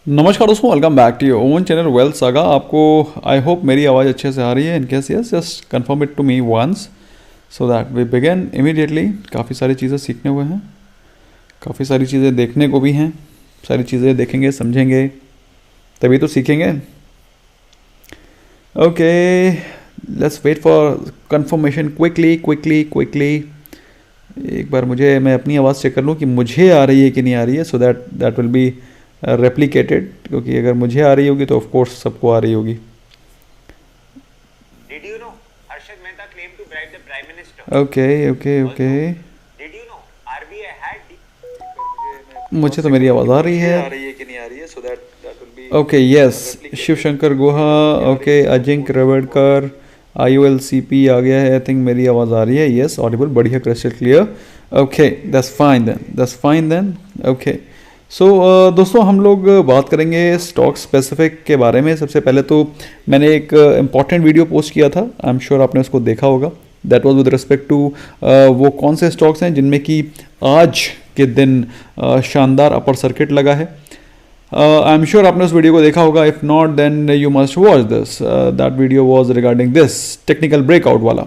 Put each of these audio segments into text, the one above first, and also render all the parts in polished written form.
नमस्कार दोस्तों, welcome back to your own channel wealth saga. आपको आई होप मेरी आवाज़ अच्छे से आ रही है। In case yes, just confirm it to me once so that we begin immediately. काफ़ी सारी चीज़ें सीखने हुए हैं, काफ़ी सारी चीज़ें देखने को भी हैं। सारी चीज़ें देखेंगे, समझेंगे, तभी तो सीखेंगे। Okay, let's wait for confirmation quickly. एक बार मैं अपनी आवाज़ चेक कर लूँ कि मुझे आ रही है कि नहीं आ रही है, so that will be replicated. क्योंकि अगर मुझे आ रही होगी तो ऑफ कोर्स सबको आ रही होगी। Did you know Harshad Mehta claimed to bribe the Prime Minister? Okay. Did you know RBI had मुझे तो मेरी आवाज़ आ रही है कि नहीं आ रही है, so that will be okay. Yes, Shiv Shankar Guha, okay, Ajink Ravadkar, IOLCP आ गया है। आई थिंक मेरी आवाज़ आ रही है। यस, ऑडिबल, बढ़िया, crystal clear. Okay, that's fine then. Okay, so दोस्तों, हम लोग बात करेंगे स्टॉक स्पेसिफिक के बारे में। सबसे पहले तो मैंने एक इम्पॉर्टेंट वीडियो पोस्ट किया था, आई एम श्योर आपने उसको देखा होगा। That was with respect to वो कौन से स्टॉक्स हैं जिनमें कि आज के दिन शानदार अपर सर्किट लगा है। आई एम श्योर आपने उस वीडियो को देखा होगा। If not then you must watch this. That video was regarding this technical breakout वाला।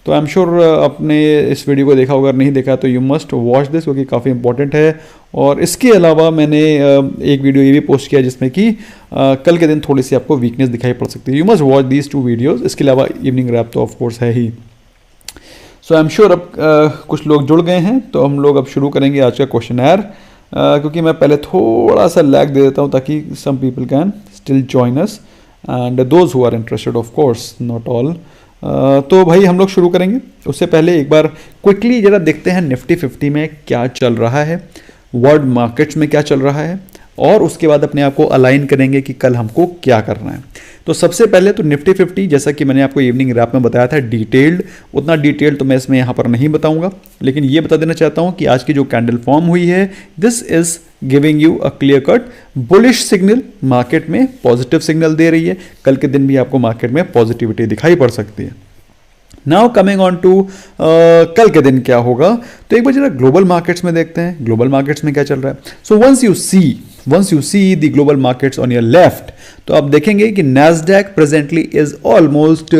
तो आई एम श्योर आपने इस वीडियो को देखा होगा, अगर नहीं देखा तो यू मस्ट वॉच दिस, क्योंकि काफ़ी इंपॉर्टेंट है। और इसके अलावा मैंने एक वीडियो ये भी पोस्ट किया जिसमें कि कल के दिन थोड़ी सी आपको वीकनेस दिखाई पड़ सकती है। You must watch these 2 videos. इसके अलावा इवनिंग रैप तो ऑफ कोर्स है ही। सो आई एम श्योर अब कुछ लोग जुड़ गए हैं, तो हम लोग अब शुरू करेंगे आज का क्वेश्चनर। क्योंकि मैं पहले थोड़ा सा लैग दे देता हूँ ताकि some people can still join us and those who are interested, of course not all. तो भाई हम लोग शुरू करेंगे। उससे पहले एक बार क्विकली जरा देखते हैं निफ्टी 50 में क्या चल रहा है, वर्ल्ड मार्केट्स में क्या चल रहा है, और उसके बाद अपने आप को अलाइन करेंगे कि कल हमको क्या करना है। तो सबसे पहले तो निफ्टी 50, जैसा कि मैंने आपको इवनिंग रैप में बताया था डिटेल्ड, उतना डिटेल्ड तो मैं इसमें यहाँ पर नहीं बताऊंगा, लेकिन ये बता देना चाहता हूँ कि आज की जो कैंडल फॉर्म हुई है, this is giving you a clear cut bullish signal. Market में पॉजिटिव सिग्नल दे रही है। कल के दिन भी आपको मार्केट में पॉजिटिविटी दिखाई पड़ सकती है। नाउ कमिंग ऑन टू कल के दिन क्या होगा, तो एक बार जरा ग्लोबल मार्केट्स में देखते हैं ग्लोबल मार्केट्स में क्या चल रहा है। So once you see the global markets on your left, तो आप देखेंगे कि Nasdaq presently is almost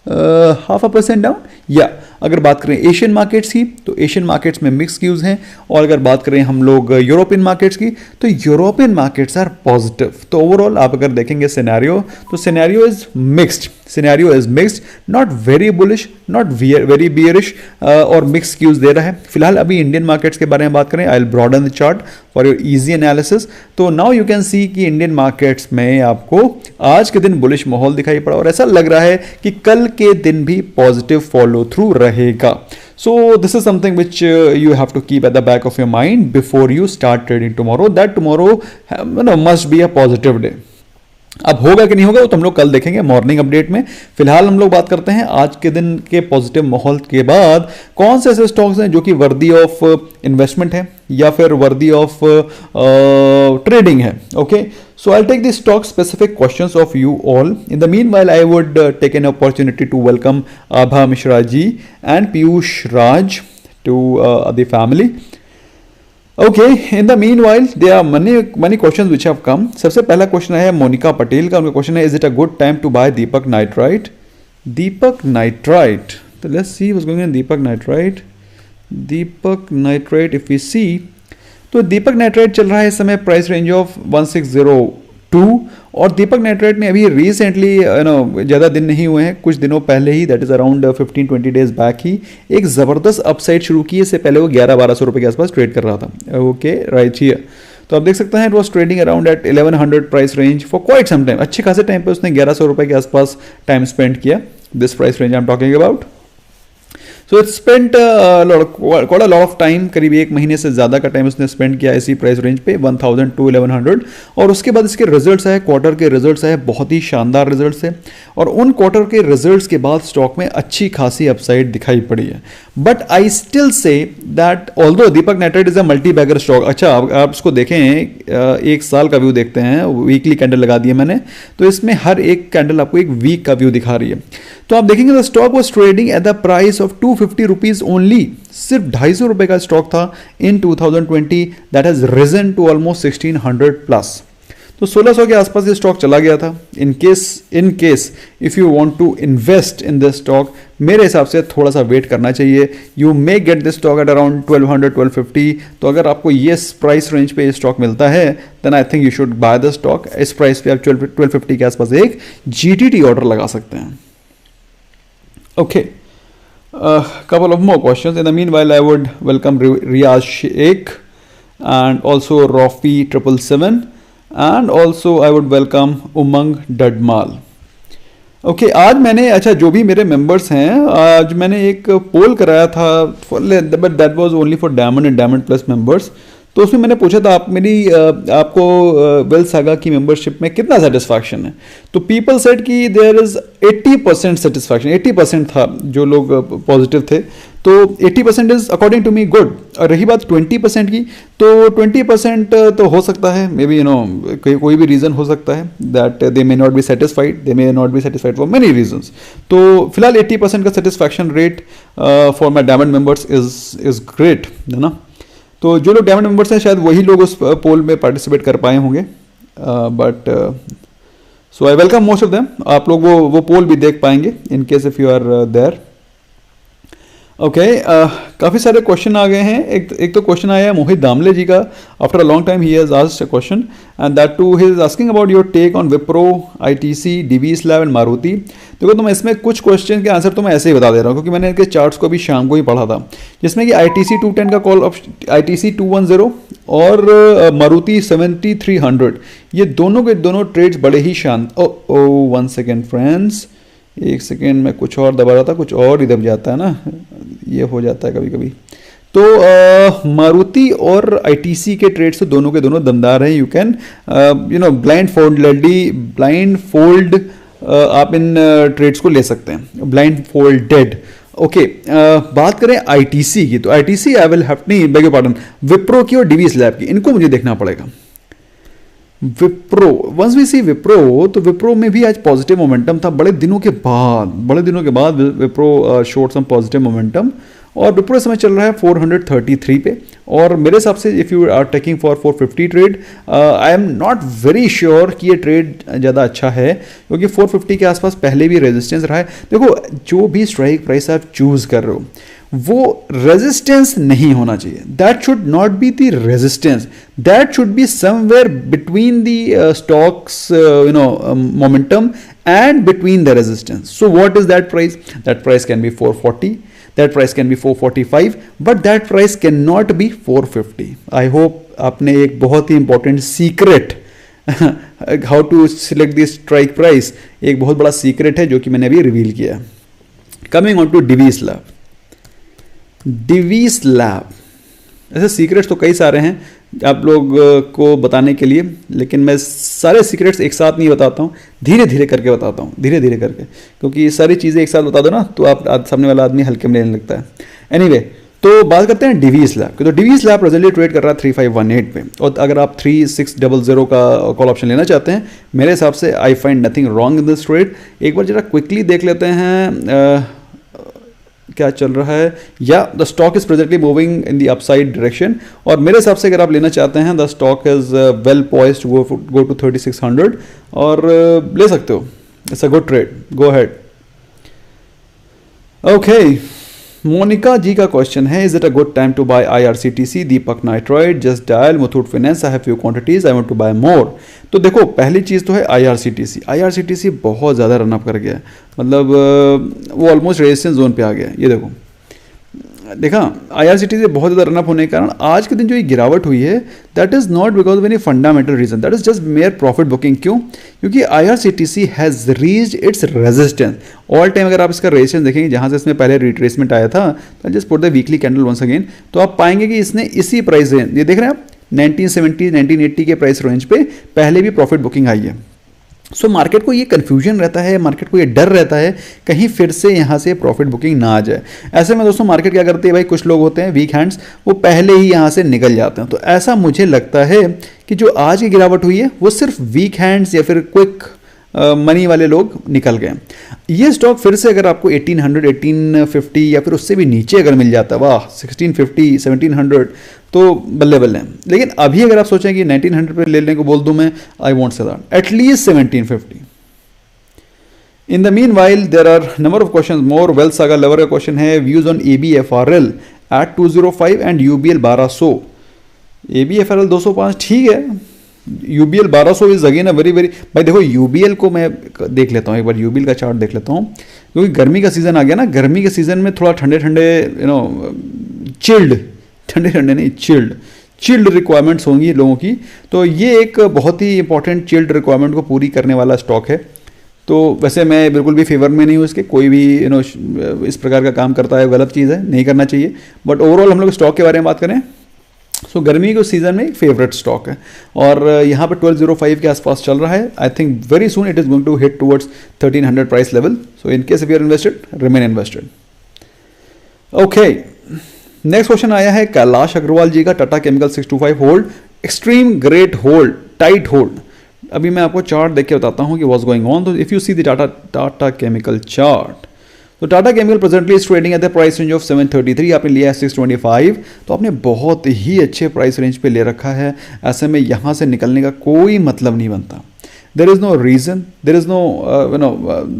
0.5% down. या अगर बात करें एशियन मार्केट्स की, तो एशियन मार्केट्स में मिक्स व्यूज हैं। और अगर बात करें हम लोग यूरोपियन मार्केट्स की, तो यूरोपियन मार्केट्स आर पॉजिटिव। तो ओवरऑल आप अगर देखेंगे सिनेरियो, तो scenario is mixed, not very bullish, not very bearish, और मिक्स व्यूज दे रहा है। फिलहाल अभी इंडियन मार्केट्स के बारे में बात करें, I will broaden the chart for your easy analysis. तो नाउ यू कैन सी कि इंडियन मार्केट्स में आपको आज के दिन बुलिश माहौल दिखाई पड़ा, और ऐसा लग रहा है कि कल के दिन भी पॉजिटिव फॉलो थ्रू रहेगा। So this is something which you have to keep at the back of your mind before you start trading tomorrow, that tomorrow must be a positive day. अब होगा कि नहीं होगा वो तो हम लोग कल देखेंगे मॉर्निंग अपडेट में। फिलहाल हम लोग बात करते हैं आज के दिन के पॉजिटिव माहौल के बाद कौन से ऐसे स्टॉक्स हैं जो कि वर्दी ऑफ इन्वेस्टमेंट है या फिर वर्दी ऑफ ट्रेडिंग है। Okay, so I'll take the stock specific questions of you all. In the meanwhile, I would take an opportunity to welcome Abha Mishra ji and Piyush Raj to the family. Okay, in the meanwhile, there are many questions which have come. सबसे पहला question है मोनिका पटेल का। उनका question है, is it a good time to buy Deepak nitrite? Deepak nitrite, तो let's see what's going on Deepak nitrite. Deepak nitrite if we see, तो Deepak nitrite चल रहा है इस समय प्राइस रेंज ऑफ 1602। और दीपक नाइट्राइट में अभी रिसेंटली ज़्यादा दिन नहीं हुए हैं, कुछ दिनों पहले ही, that is around 15-20 days back ही एक ज़बरदस्त अपसाइड शुरू की। इससे पहले वो 1100-1200 रुपये के आसपास ट्रेड कर रहा था। Okay, right here. तो आप देख सकते हैं it was trading around at 1100 price range for quite some time. अच्छे खासे टाइम पे उसने 1100 रुपये के आसपास टाइम स्पेंड किया। This price range I am talking about. So it spent quite a lot of time, करीब 1 महीने से ज़्यादा का टाइम उसने स्पेंड किया इसी प्राइस रेंज पे 1000 to 1100। और उसके बाद इसके रिजल्ट्स आए, क्वार्टर के रिजल्ट्स आए, बहुत ही शानदार रिजल्ट्स है। और उन क्वार्टर के रिजल्ट्स के बाद स्टॉक में अच्छी खासी अपसाइड दिखाई पड़ी है। But I still say that although Deepak nitrite is a multi bagger stock. अच्छा, आप इसको देखें, 1 साल का व्यू देखते हैं, वीकली कैंडल लगा दिए मैंने, तो इसमें हर एक कैंडल आपको 1 वीक का व्यू दिखा रही है। तो आप देखेंगे the stock was trading at the price of 250 rupees only. सिर्फ 250 रुपये का स्टॉक था in 2020, that has risen to almost 1600 plus. तो 1600 के आसपास ये स्टॉक चला गया था। In case if you want to invest in this stock, मेरे हिसाब से थोड़ा सा वेट करना चाहिए। You may get this stock at around 1200 1250। तो अगर आपको ये प्राइस रेंज पे ये स्टॉक मिलता है then I think you should buy the stock. इस प्राइस पे आप 1250 के आसपास एक GTT ऑर्डर लगा सकते हैं। Okay, couple of more questions. In the meanwhile, I would welcome Riyaz Sheikh and also Rafi 777 and also I would welcome Umang Dadmal. Okay, आज मैंने, अच्छा जो भी मेरे मेंबर्स हैं, आज मैंने एक पोल कराया था, but that was only for diamond and diamond plus members. तो उसमें मैंने पूछा था आपको वेल्थ सागा की मेंबरशिप में कितना सेटिस्फैक्शन है। तो पीपल सेड कि देयर इज 80% सेटिस्फैक्शन, 80% था जो लोग पॉजिटिव थे। तो 80% is according to me good. और रही बात 20% की, तो 20% तो हो सकता है, मे बी कोई भी रीज़न हो सकता है that they may not be satisfied for many reasons. तो फिलहाल 80% का satisfaction rate for my diamond members is great, है ना। तो जो लोग डायमंड मेंबर्स हैं शायद वही लोग उस पोल में पार्टिसिपेट कर पाए होंगे, but so I welcome most of them. आप लोग वो पोल भी देख पाएंगे in case if you are there. Okay, काफ़ी सारे क्वेश्चन आ गए हैं। एक तो क्वेश्चन आया है मोहित दामले जी का। After a long time he has asked a question and that too he is asking about your take on Wipro, ITC, DV slab and Maruti. देखो, तो मैं इसमें कुछ क्वेश्चन के आंसर तो मैं ऐसे ही बता दे रहा हूँ क्योंकि मैंने इनके चार्ट्स को अभी शाम को ही पढ़ा था, जिसमें कि ITC 210 का कॉल, ITC 210 और मारुति 7300, ये दोनों के दोनों ट्रेड्स बड़े ही शांत। वन सेकेंड फ्रेंड्स, एक सेकेंड, मैं कुछ और दबा रहा था, कुछ और ही दब जाता है ना, ये हो जाता है कभी कभी। तो मारुति और ITC के ट्रेड्स तो दोनों के दोनों दमदार हैं। यू कैन ब्लाइंड फोल्ड आप इन ट्रेड्स को ले सकते हैं, ब्लाइंड फोल्डेड। ओके, बात करें ITC की, तो ITC आई विल हैव, नहीं बेग योर पार्डन, विप्रो की और DV स्लैब की, इनको मुझे देखना पड़ेगा। विप्रो, वंस वी सी विप्रो, तो विप्रो में भी आज पॉजिटिव मोमेंटम था बड़े दिनों के बाद Wipro showed some positive momentum, और विप्रो समय चल रहा है 433 पे। और मेरे हिसाब से if you are taking for 450 trade, I am not very sure कि ये ट्रेड ज़्यादा अच्छा है, क्योंकि 450 के आसपास पहले भी रेजिस्टेंस रहा है। देखो, जो भी स्ट्राइक प्राइस आप चूज़ कर रहे हो वो रेजिस्टेंस नहीं होना चाहिए। That should not be the resistance, that should be somewhere between the stocks momentum and between the resistance. So what is that price? That price can be 440, that price can be 445, but that price cannot be 450. I hope आपने एक बहुत ही important secret how to select this strike price, एक बहुत बड़ा secret है जो कि मैंने अभी रिवील किया। Coming on to DV slab, DV slab, ऐसे सीक्रेट्स तो कई सारे हैं आप लोग को बताने के लिए, लेकिन मैं सारे सीक्रेट्स एक साथ नहीं बताता हूँ, धीरे धीरे करके बताता हूँ, धीरे धीरे करके, क्योंकि सारी चीज़ें एक साथ बता दो ना तो आप सामने वाला आदमी हल्के में लेने लगता है। एनीवे, तो बात करते हैं DV स्लैब की। तो DV स्लैब प्रेजेंटली ट्रेड कर रहा है 3518 पे, और अगर आप 3600 का कॉल ऑप्शन लेना चाहते हैं, मेरे हिसाब से I find nothing wrong in this trade. एक बार जरा क्विकली देख लेते हैं क्या चल रहा है। या the stock is presently moving in the upside direction, और मेरे हिसाब से अगर आप लेना चाहते हैं the stock is well poised to go to 3600 और ले सकते हो। It's a good trade, go ahead. Okay, Monika ji का क्वेश्चन है, is it a good time to buy IRCTC, Deepak nitride, just dial, Muthoot finance, I have few quantities, I want to buy मोर। तो देखो, पहली चीज़ तो है IRCTC बहुत ज़्यादा रनअप कर गया है, मतलब वो ऑलमोस्ट रेजिस्टेंस जोन पे आ गया है। ये देखो, देखा, IRCTC बहुत ज़्यादा रनअप होने के कारण आज के दिन जो ये गिरावट हुई है, that is not because of any fundamental reason, that is just mere profit booking. क्यों? क्योंकि IRCTC has reached its resistance all time. अगर आप इसका रेजिस्टेंस देखेंगे जहाँ से इसमें पहले रिट्रेसमेंट आया था, तो just put the weekly candle once again, तो आप पाएंगे कि इसने इसी प्राइस रेंज, ये देख रहे हैं आप, 1970 1980 के प्राइस रेंज पे पहले भी प्रॉफिट बुकिंग आई है। सो मार्केट को ये कन्फ्यूजन रहता है, मार्केट को ये डर रहता है कहीं फिर से यहाँ से प्रॉफिट बुकिंग ना आ जाए। ऐसे में दोस्तों मार्केट क्या करती है भाई, कुछ लोग होते हैं वीक हैंड्स, वो पहले ही यहाँ से निकल जाते हैं। तो ऐसा मुझे लगता है कि जो आज की गिरावट हुई है वो सिर्फ वीक हैंड्स या फिर क्विक मनी वाले लोग निकल गए। ये स्टॉक फिर से अगर आपको 1800, 1850 या फिर उससे भी नीचे अगर मिल जाता, वाह 1650, 1700, तो बल्ले बल्ले। लेकिन अभी अगर आप सोचें कि 1900 पे लेने को बोल दूं मैं, I want say that, at least 1750। In the meanwhile, there are number of questions more. Wealth Saga Lover का क्वेश्चन है, views on ABFRL at 205 and UBL 1200। ABFRL 205 ठीक है, UBL 1200 is again a very very, भाई देखो UBL को मैं देख लेता हूँ एक बार, UBL का चार्ट देख लेता हूँ, क्योंकि गर्मी का सीजन आ गया ना, गर्मी के सीजन में थोड़ा ठंडे ठंडे चिल्ड, ठंडे ठंडे नहीं चिल्ड रिक्वायरमेंट्स होंगी लोगों की। तो ये एक बहुत ही इंपॉर्टेंट चिल्ड रिक्वायरमेंट को पूरी करने वाला स्टॉक है। तो वैसे मैं बिल्कुल भी फेवर में नहीं हूँ इसके, कोई भी इस प्रकार का काम करता है गलत चीज़ है, नहीं करना चाहिए। बट ओवरऑल हम लोग स्टॉक के बारे में बात करें, सो गर्मी के सीजन में एक फेवरेट स्टॉक है और यहाँ पर 1205 के आसपास चल रहा है। I think very soon it is going to hit towards 1300 price level. So in case if you are invested, remain invested. Okay, next question आया है कैलाश अग्रवाल जी का, Tata chemical 625 hold, extreme great hold, tight hold. अभी मैं आपको chart देख के बताता हूँ कि व्हाट्स गोइंग ऑन। तो if you see the Tata chemical chart, तो Tata chemical presently is trading at the price range of 733, आपने लिया है 625, तो आपने बहुत ही अच्छे प्राइस रेंज पे ले रखा है। ऐसे में यहाँ से निकलने का कोई मतलब नहीं बनता। there is no reason, there is no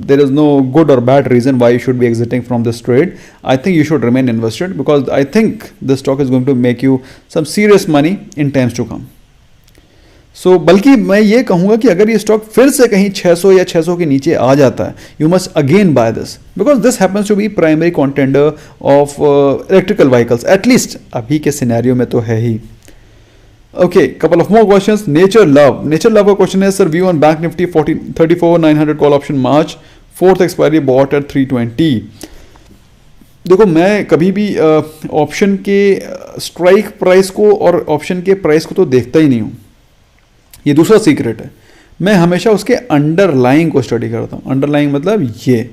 there is no good or bad reason why you should be exiting from this trade. I think you should remain invested because I think this stock is going to make you some serious money in times to come. So बल्कि मैं ये कहूँगा कि अगर ये stock फिर से कहीं 600 या 600 के नीचे आ जाता है, you must again buy this because this happens to be primary contender of electrical vehicles, at least अभी के सिनेरियो में तो है ही। Okay, couple of more questions. Nature Love का क्वेश्चन है, sir view on bank Nifty 34,900 call option March 4th expiry bought at 320। देखो मैं कभी भी ऑप्शन के स्ट्राइक प्राइस को और ऑप्शन के प्राइस को तो देखता ही नहीं हूँ, ये दूसरा सीक्रेट है। मैं हमेशा उसके अंडरलाइंग को स्टडी करता हूँ। अंडरलाइंग मतलब ये,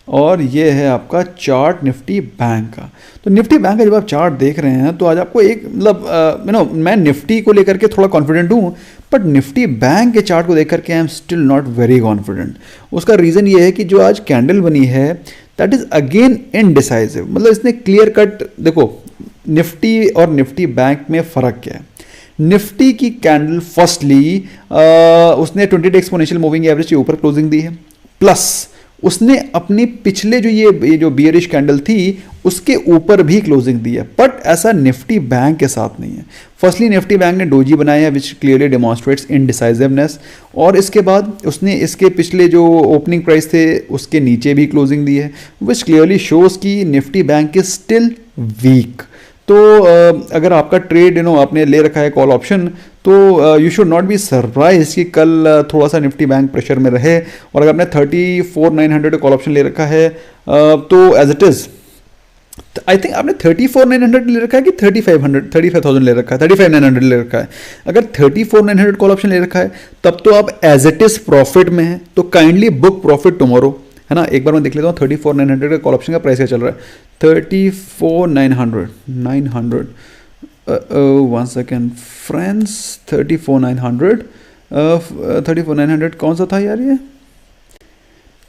और ये है आपका चार्ट निफ्टी बैंक का। तो निफ्टी बैंक का जब आप चार्ट देख रहे हैं तो आज आपको एक मतलब मैं निफ्टी को लेकर के थोड़ा कॉन्फिडेंट हूँ, बट निफ्टी बैंक के चार्ट को देख करके I am still not very confident. उसका रीज़न ये है कि जो आज कैंडल बनी है दैट इज़ अगेन इनडिसाइसिव, मतलब इसने क्लियर कट, देखो निफ्टी और निफ्टी बैंक में फ़र्क क्या है। निफ्टी की कैंडल फर्स्टली उसने 20 डे एक्सपोनेंशियल मूविंग एवरेज के ऊपर क्लोजिंग दी है, प्लस उसने अपनी पिछले जो ये जो बियरिश कैंडल थी उसके ऊपर भी क्लोजिंग दी है, बट ऐसा निफ्टी बैंक के साथ नहीं है। फर्स्टली निफ्टी बैंक ने डोजी बनाया है विच क्लियरली डेमॉन्स्ट्रेट्स इनडिसाइसिवनेस, और इसके बाद उसने इसके पिछले जो ओपनिंग प्राइस थे उसके नीचे भी क्लोजिंग दी है विच क्लियरली शोज कि Nifty bank is still weak. तो अगर आपका ट्रेड आपने ले रखा है कॉल ऑप्शन, तो you should not be surprise कि कल थोड़ा सा निफ्टी बैंक प्रेशर में रहे। और अगर आपने 34,900 कॉल ऑप्शन ले रखा है तो as it is I think आपने 34,900 ले रखा है कि 35,000 ले रखा है, 35,900 ले रखा है। अगर 34,900 कॉल ऑप्शन ले रखा है तब तो आप एज इट इज़ प्रॉफिट में है, तो काइंडली बुक प्रॉफिट टुमारो, है ना। एक बार मैं देख लेता हूँ 34,900 का कॉल ऑप्शन का प्राइस क्या चल रहा है। 34,900 1 सेकेंड फ्रेंड्स, 34,900 कौन सा था यार ये,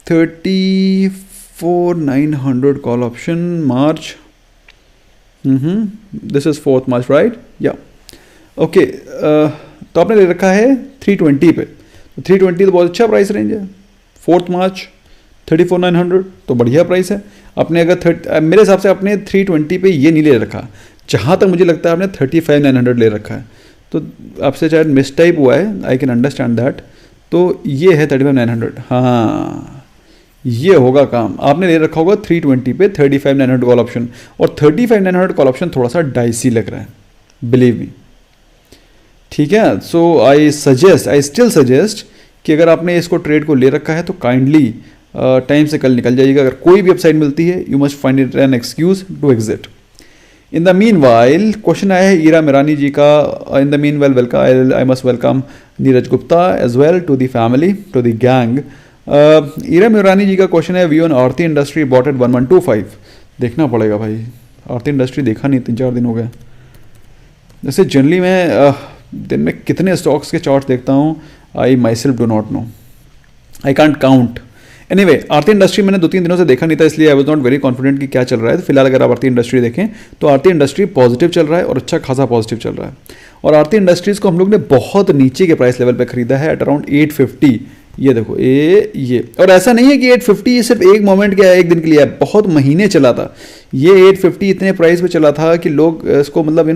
34,900 call option March, this is 4th March right, या ओके। तो आपने ले रखा है 320 पे, 320 तो बहुत अच्छा प्राइस रेंज है। 4th मार्च 34,900 तो बढ़िया प्राइस है। अपने अगर मेरे हिसाब से आपने 320 पे ये नहीं ले रखा, जहाँ तक मुझे लगता है आपने 35,900 ले रखा है, तो आपसे शायद मिस टाइप हुआ है, आई कैन अंडरस्टैंड दैट। तो ये है 35,900, हाँ ये होगा काम। आपने ले रखा होगा 320 पे 35,900 कॉल ऑप्शन, और 35,900 कॉल ऑप्शन थोड़ा सा डाइसी लग रहा है, बिलीव मी, ठीक है। सो आई स्टिल सजेस्ट कि अगर आपने इसको ट्रेड को ले रखा है तो काइंडली टाइम से कल निकल जाइएगा। अगर कोई भी अपसाइड मिलती है you must find it an excuse to exit. In the mean while question आया है ईरा मिरानी जी का। In the mean well welcome, I must welcome Neeraj Gupta as well to the family, to the gang. Ira Mirani ji का क्वेश्चन है view on Aarti industry bought at 1125। देखना पड़ेगा भाई, आरती industry देखा नहीं, 3-4 दिन हो गए। जैसे जनरली मैं दिन में कितने स्टॉक्स के चार्ट देखता हूँ, I myself do not know. I can't count. Anyway, Aarti industry मैंने 2-3 दिनों से देखा नहीं था, इसलिए I was not very confident कि क्या चल रहा है। तो फिलहाल अगर आप आरती इंडस्ट्री देखें तो आरती इंडस्ट्री पॉजिटिव चल रहा है और अच्छा खासा पॉजिटिव चल रहा है। और आरती इंडस्ट्रीज़ को हम लोग ने बहुत नीचे के प्राइस लेवल पे खरीदा है, एट अराउंड 850। ये देखो ये और ऐसा नहीं है कि 850 सिर्फ एक मोमेंट का है, एक दिन के लिए है, बहुत महीने चला था ये। 850 इतने प्राइस पे चला था कि लोग इसको मतलब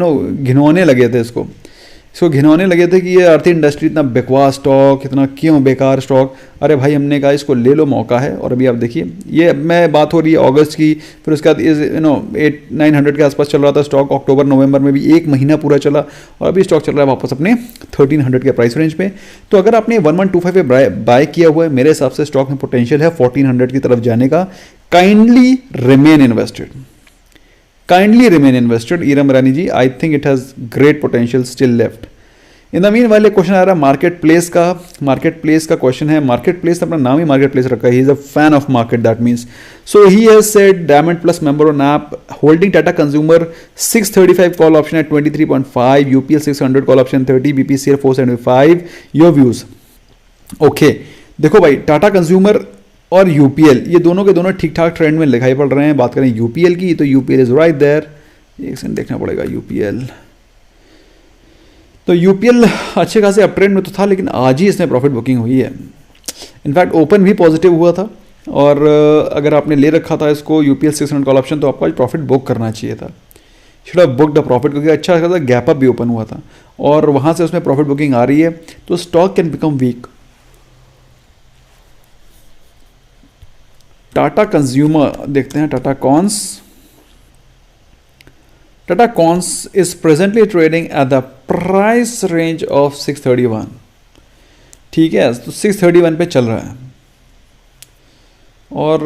घिनौने लगे थे, इसको घिनौने लगे थे कि ये आरती इंडस्ट्री इतना बकवास स्टॉक, इतना क्यों बेकार स्टॉक। अरे भाई, हमने कहा इसको ले लो, मौका है। और अभी आप देखिए, ये मैं बात हो रही है अगस्त की, फिर उसके बाद 800-900 के आसपास चल रहा था स्टॉक। अक्टूबर नवंबर में भी 1 महीना पूरा चला और अभी स्टॉक चल रहा है वापस अपने 1300 के प्राइस रेंज पे। तो अगर आपने 1125 पे बाय किया हुआ है, मेरे हिसाब से स्टॉक में पोटेंशियल है 1400 की तरफ जाने का। Kindly remain invested, kindly remain invested Iram Rani ji. I think it has great potential still left. In the mean वाले क्वेश्चन आ रहा है मार्केट प्लेस का क्वेश्चन है। मार्केट प्लेस अपना नाम ही मार्केट प्लेस रखा है, he is a fan of market, that means. So he has said diamond plus member on app, holding Tata consumer 635 call option है 23.5, UPL 600 call option 30, BPCL 475। Your views? Okay, देखो भाई, Tata consumer और UPL ये दोनों के दोनों ठीक ठाक ट्रेंड में दिखाई पड़ रहे हैं। बात करें यूपीएल की तो यूपीएल इज राइट देयर, एक सेकंड देखना पड़ेगा यूपीएल। तो यूपीएल अच्छे खासे अप ट्रेंड में तो था, लेकिन आज ही इसमें प्रॉफिट बुकिंग हुई है। इनफैक्ट ओपन भी पॉजिटिव हुआ था। और अगर आपने ले रखा था इसको यूपीएल 600 कॉल ऑप्शन, तो आपको आज प्रॉफिट बुक करना चाहिए था, should have booked the profit, क्योंकि अच्छा खासा गैप अप भी ओपन हुआ था और वहाँ से उसमें प्रॉफिट बुकिंग आ रही है, तो stock can become weak. Tata consumer देखते हैं, Tata cons is presently trading at the price range of 631। ठीक है, तो 631 पे चल रहा है और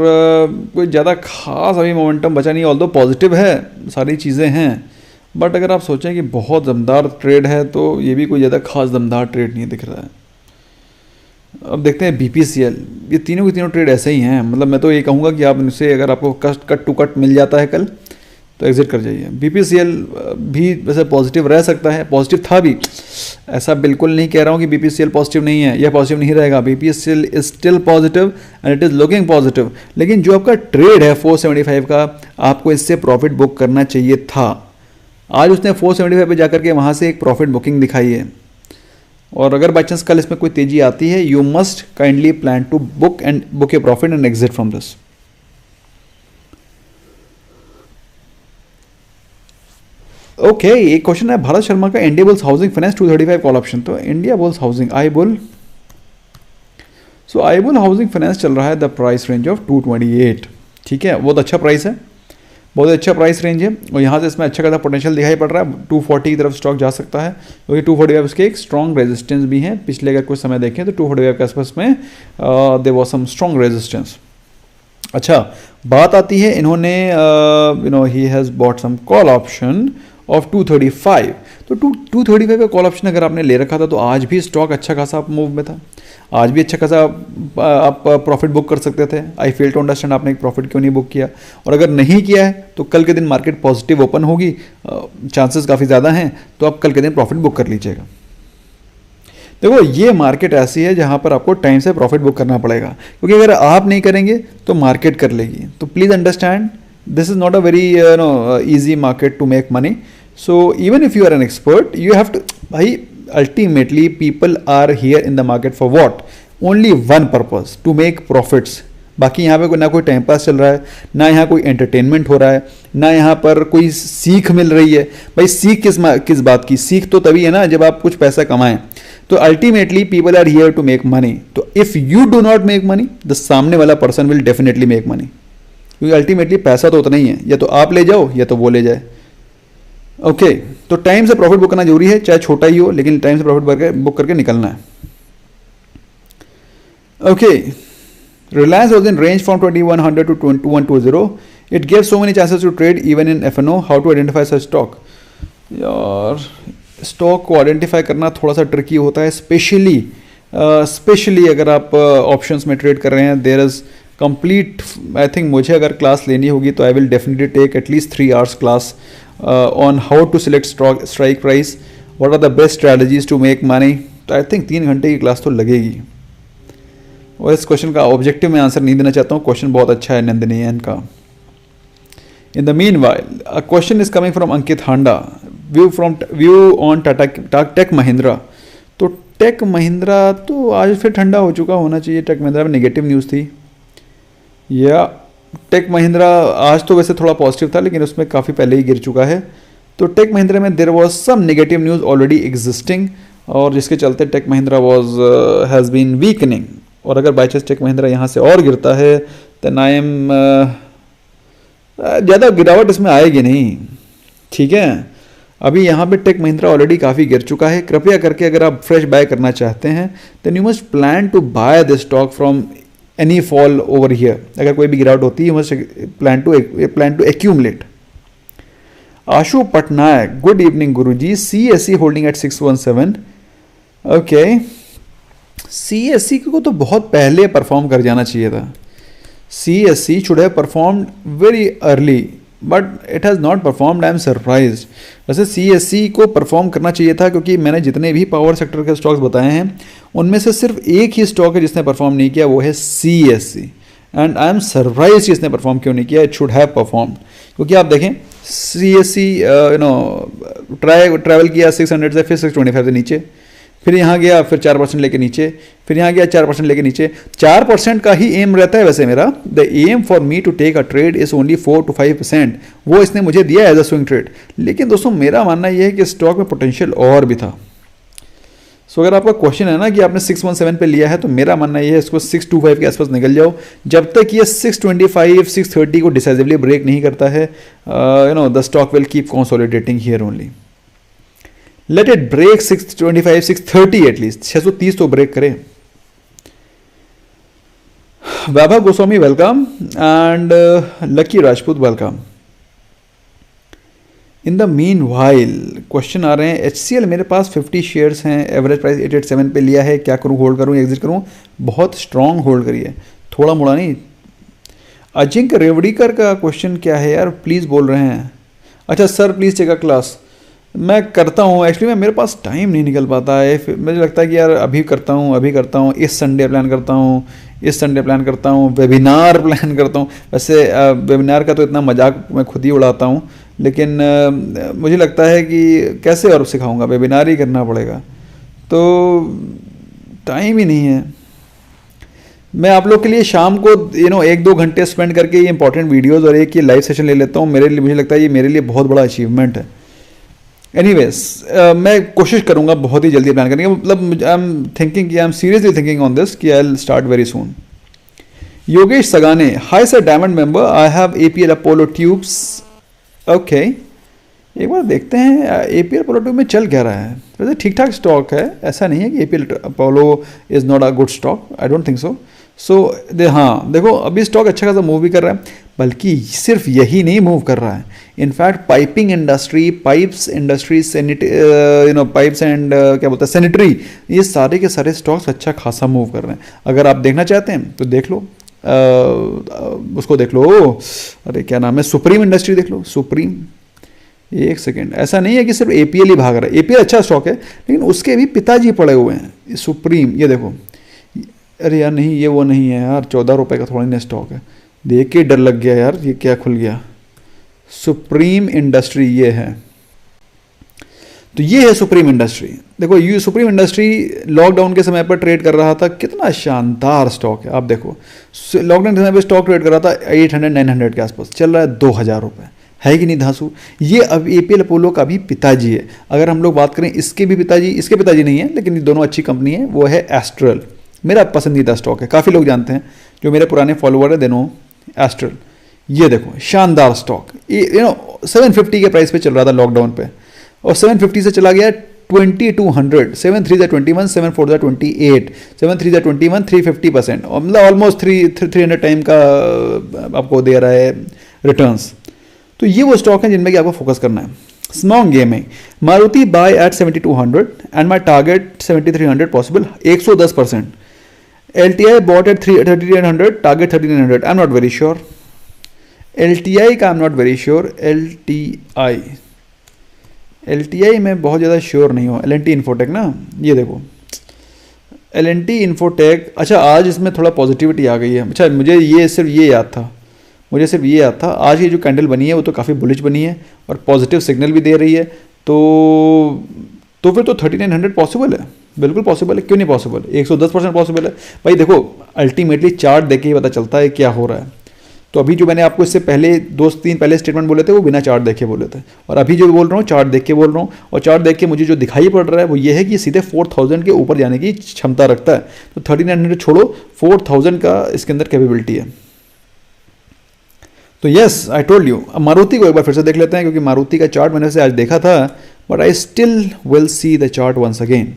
कोई ज़्यादा खास अभी मोमेंटम बचा नहीं, ऑल्दो पॉजिटिव है, सारी चीज़ें हैं, बट अगर आप सोचें कि बहुत दमदार ट्रेड है तो ये भी कोई ज़्यादा खास दमदार ट्रेड नहीं दिख रहा है। अब देखते हैं बीपीसीएल, ये तीनों के तीनों ट्रेड ऐसे ही हैं। मतलब मैं तो ये कहूँगा कि आप इनसे अगर आपको कट टू कट मिल जाता है कल तो एग्जिट कर जाइए। बीपीसीएल भी वैसे पॉजिटिव रह सकता है, पॉजिटिव था भी, ऐसा बिल्कुल नहीं कह रहा हूँ कि बीपीसीएल पॉजिटिव नहीं है या पॉजिटिव नहीं रहेगा। BPCL is still positive and it is looking positive, लेकिन जो आपका ट्रेड है 475 का, आपको इससे प्रॉफिट बुक करना चाहिए था। आज उसने 475 पे जाकर के वहाँ से एक प्रॉफिट बुकिंग दिखाई है, और अगर बाई चांस कल इसमें कोई तेजी आती है, you must kindly plan to book a profit and exit from this. Okay, एक क्वेश्चन है भारत शर्मा का, India bulls housing finance 235 call option. तो India bulls housing I bull housing finance चल रहा है द प्राइस रेंज ऑफ 228। ठीक है, बहुत अच्छा प्राइस है, बहुत अच्छा प्राइस रेंज है, और यहाँ से इसमें अच्छा खासा पोटेंशियल दिखाई पड़ रहा है। 240 की तरफ स्टॉक जा सकता है, क्योंकि 245 उसके एक स्ट्रॉन्ग रेजिस्टेंस भी है। पिछले अगर कुछ समय देखें तो 245 के आसपास में there was some strong resistance. अच्छा, बात आती है, इन्होंने he has bought some call option of 235। तो 235 का कॉल ऑप्शन अगर आपने ले रखा था तो आज भी स्टॉक अच्छा खासा मूव में था, आज भी अच्छा खासा आप प्रॉफिट बुक कर सकते थे। आई फेल टू अंडरस्टैंड आपने एक प्रॉफिट क्यों नहीं बुक किया, और अगर नहीं किया है तो कल के दिन मार्केट पॉजिटिव ओपन होगी, चांसेस काफ़ी ज़्यादा हैं, तो आप कल के दिन प्रॉफिट बुक कर लीजिएगा। देखो, ये मार्केट ऐसी है जहाँ पर आपको टाइम से प्रॉफिट बुक करना पड़ेगा, क्योंकि अगर आप नहीं करेंगे तो मार्केट कर लेगी। तो please understand, this is not a very easy market to make money. So even if you are an expert, you have to, भाई ultimately people are here in the market for what? Only one purpose, to make profits। बाकी यहाँ पे ना कोई time pass चल रहा है, ना यहाँ कोई एंटरटेनमेंट हो रहा है, ना यहाँ पर कोई सीख मिल रही है। भाई सीख किस बात की? सीख तो तभी है ना जब आप कुछ पैसा कमाएं। तो ultimately people are here to make money. तो if you do not make money, the सामने वाला person will definitely make money, क्योंकि अल्टीमेटली पैसा तो उतना ही है, या तो आप ले जाओ या तो वो ले जाए। ओके, तो टाइम से प्रॉफिट बुक करना जरूरी है, चाहे छोटा ही हो, लेकिन टाइम से प्रॉफिट बुक करके निकलना है। Okay, Reliance was in range from 2100 to 2120। It give so many chances to trade even in FNO। How to identify such stock? यार, स्टॉक को आइडेंटिफाई करना थोड़ा सा ट्रिकी होता है, स्पेशली अगर आप ऑप्शंस में ट्रेड कर रहे हैं। There is complete, I think मुझे अगर क्लास लेनी होगी तो I will definitely take at least 3 hours class on how to select strike price, what are the best strategies to make money। तो आई थिंक 3 घंटे की क्लास तो लगेगी। और इस क्वेश्चन का ऑब्जेक्टिव में आंसर नहीं देना चाहता हूँ, क्वेश्चन बहुत अच्छा है नंदिनी एन का। In the mean while a question is coming from Ankit Handa, view on Tata tech Mahindra. तो टेक महिंद्रा तो आज फिर ठंडा हो चुका होना चाहिए, टेक महिंद्रा में नेगेटिव न्यूज़ थी या टेक महिंद्रा आज तो वैसे थोड़ा पॉजिटिव था लेकिन उसमें काफ़ी पहले ही गिर चुका है। तो टेक महिंद्रा में there was some negative news already existing और जिसके चलते tech Mahindra was has been weakening. और अगर बाई चांस टेक महिंद्रा यहाँ से और गिरता है देन आई एम ज़्यादा गिरावट इसमें आएगी नहीं, ठीक है। अभी यहाँ पे टेक महिंद्रा ऑलरेडी काफ़ी गिर चुका है। कृपया करके अगर आप फ्रेश बाय करना चाहते हैं then you must plan to buy this stock from any fall over here. अगर कोई भी गिरावट होती है must plan to accumulate. Ashu Patnaik, good evening गुरुजी। CSE holding at 617। Okay, CSE को तो बहुत पहले परफॉर्म कर जाना चाहिए था। CSE should have performed very early but it has not performed. I am surprised. वैसे CSE को परफॉर्म करना चाहिए था क्योंकि मैंने जितने भी पावर सेक्टर के स्टॉक्स बताए हैं उनमें से सिर्फ एक ही स्टॉक है जिसने परफॉर्म नहीं किया, वो है CSE। And I am surprise इसने परफॉर्म क्यों नहीं किया। इट शुड हैव परफॉर्म, क्योंकि आप देखें CSE ट्रैवल किया 600 से, फिर 625 से नीचे, फिर यहाँ गया, फिर 4% लेके नीचे, फिर यहाँ गया 4% लेके नीचे। 4% का ही एम रहता है वैसे मेरा। The aim for me to take a trade is only 4 to 5%। वो इसने मुझे दिया एज अ स्विंग ट्रेड। लेकिन दोस्तों मेरा मानना यह है कि स्टॉक में पोटेंशियल और भी था। सो अगर आपका क्वेश्चन है ना कि आपने 617 पे लिया है तो मेरा मानना यह है इसको 625 के आसपास निकल जाओ। जब तक ये 625 630 को डिसाइसिवली ब्रेक नहीं करता है the stock will keep consolidating here only. Let it break 625 630 at least, 630 तो ब्रेक करे। Vaibhav Goswami welcome and lucky Rajput welcome. In the mean while question आ रहे हैं। HCL मेरे पास 50 शेयर्स हैं, एवरेज प्राइस 887 पे लिया है, क्या करूं, होल्ड करूं, एग्जिट करूं? बहुत स्ट्रांग होल्ड करिए, थोड़ा मोड़ा नहीं। अजिंक रेवड़ीकर का क्वेश्चन क्या है यार, प्लीज़ बोल रहे हैं। अच्छा sir please take a class. मैं करता हूँ एक्चुअली, मेरे पास टाइम नहीं निकल पाता है। फिर मुझे लगता है कि यार अभी करता हूँ, इस संडे प्लान करता हूँ, इस संडे प्लान करता हूँ, वेबिनार प्लान करता हूँ। वैसे वेबिनार का तो इतना मजाक मैं खुद ही उड़ाता हूँ, लेकिन मुझे लगता है कि कैसे और सिखाऊंगा, वेबिनार ही करना पड़ेगा, तो टाइम ही नहीं है। मैं आप लोग के लिए शाम को 1-2 घंटे स्पेंड करके ये इंपॉर्टेंट वीडियोस और एक ये लाइव सेशन ले लेता हूँ। मेरे लिए मुझे लगता है ये मेरे लिए बहुत बड़ा अचीवमेंट है। एनीवेज मैं कोशिश करूंगा बहुत ही जल्दी प्लान करने का। मतलब I am seriously thinking on this कि I will start very soon. Yogesh Sagane, hi sir diamond member, I have APL Apollo tubes. Okay, एक बार देखते हैं APL अपोलो ट्यूब में चल क्या रहा है। वैसे ठीक ठाक स्टॉक है, ऐसा नहीं है कि APL Apollo is not a good stock, I don't think so. हाँ देखो अभी स्टॉक अच्छा खासा मूव भी कर रहा है, बल्कि सिर्फ यही नहीं मूव कर रहा है। In fact piping industry, pipes industry, pipes and क्या बोलते हैं सैनिटरी, ये सारे के सारे स्टॉक्स अच्छा खासा मूव कर रहे हैं। अगर आप देखना चाहते हैं तो देख लो, उसको देख लो, अरे क्या नाम है, सुप्रीम इंडस्ट्री देख लो, सुप्रीम। एक सेकेंड, ऐसा नहीं है कि सिर्फ APL ही भाग रहा है। APL अच्छा स्टॉक है लेकिन उसके भी पिताजी पड़े हुए हैं, सुप्रीम। ये देखो, अरे यार नहीं, ये वो नहीं है यार, 14 रुपये का थोड़ा ना स्टॉक है। देख के डर लग गया यार, ये क्या खुल गया। सुप्रीम इंडस्ट्री ये है, तो ये है सुप्रीम इंडस्ट्री। देखो ये सुप्रीम इंडस्ट्री लॉकडाउन के समय पर ट्रेड कर रहा था, कितना शानदार स्टॉक है। आप देखो लॉकडाउन के समय पर स्टॉक ट्रेड कर रहा था 800-900 के आसपास, चल रहा है 2000 रुपये, है कि नहीं धांसू। ये अब APL अपोलो का भी पिताजी है। अगर हम लोग बात करें इसके भी पिताजी, इसके पिताजी नहीं है लेकिन ये दोनों अच्छी कंपनी है, वो है एस्ट्रल। मेरा पसंदीदा स्टॉक है, काफ़ी लोग जानते हैं, जो मेरे पुराने फॉलोअर है देनो एस्ट्रल। ये देखो शानदार स्टॉक, 750 के प्राइस पे चल रहा था लॉकडाउन पे, और 750 से चला गया 2200, 7/3 = 21, 7/4 = 28, 7/3 = 21, 350%, और मतलब ऑलमोस्ट 300 टाइम का आपको दे रहा है रिटर्न्स। तो ये वो स्टॉक है जिनमें कि आपको फोकस करना है। Small gaming, Maruti buy at 7200 and my target 7300 possible, 110%। LTI bought at 3900, target 3900. I'm not very sure. LTI का I'm not very sure. LTI में बहुत ज़्यादा श्योर नहीं हो। L&T इन्फोटेक ना, ये देखो L&T इन्फोटेक, अच्छा आज इसमें थोड़ा पॉजिटिविटी आ गई है। अच्छा मुझे ये सिर्फ ये याद था, मुझे सिर्फ ये याद था, आज ये जो कैंडल बनी है वो तो काफ़ी बुलिश बनी है और पॉजिटिव सिग्नल भी दे रही है, तो फिर तो 3900 पॉसिबल है, बिल्कुल पॉसिबल है, क्यों नहीं पॉसिबल, 110% पॉसिबल है भाई। देखो अल्टीमेटली चार्ट देख के ही पता चलता है क्या हो रहा है। तो अभी जो मैंने आपको इससे पहले 2-3 पहले स्टेटमेंट बोले थे वो बिना चार्ट देखे बोले थे, और अभी जो बोल रहा हूँ चार्ट देख के बोल रहा हूँ, और चार्ट देख के मुझे जो दिखाई पड़ रहा है वो ये है कि ये सीधे 4000 के ऊपर जाने की क्षमता रखता है। तो 3900 छोड़ो, 4000 का इसके अंदर कैपेबिलिटी है। तो यस आई टोल्ड यू। अब मारुति को एक बार फिर से देख लेते हैं, क्योंकि मारुति का चार्ट मैंने से आज देखा था, but I still will see the chart once again.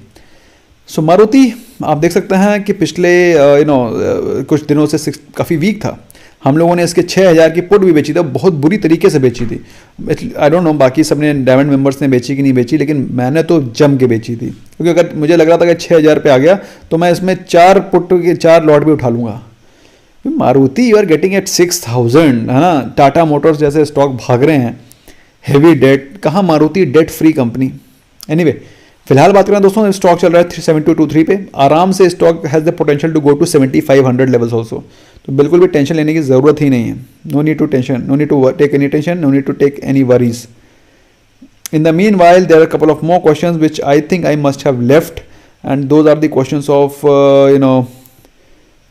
So Maruti आप देख सकते हैं कि पिछले कुछ दिनों से काफ़ी वीक था। हम लोगों ने इसके 6000 की पुट भी बेची थी, बहुत बुरी तरीके से बेची थी। आई डोंट नो बाकी सबने डायमंड मेंबर्स ने बेची कि नहीं बेची, लेकिन मैंने तो जम के बेची थी, क्योंकि अगर मुझे लग रहा था कि 6000 पे आ गया तो मैं इसमें 4 पुट के 4 लॉट भी उठा लूँगा। Maruti you are getting at 6000, है ना। टाटा मोटर्स जैसे स्टॉक भाग रहे हैं, हेवी डेट, कहाँ Maruti debt free company. Anyway फिलहाल बात करें दोस्तों, स्टॉक चल रहा है 7223 पे, आराम से stock has the potential to go to 7500 levels also. तो बिल्कुल भी टेंशन लेने की ज़रूरत ही नहीं है। No need to tension, no need to take any tension, no need to take any worries. In the meanwhile, there are a couple of more questions which I think I must have left, and those are the questions of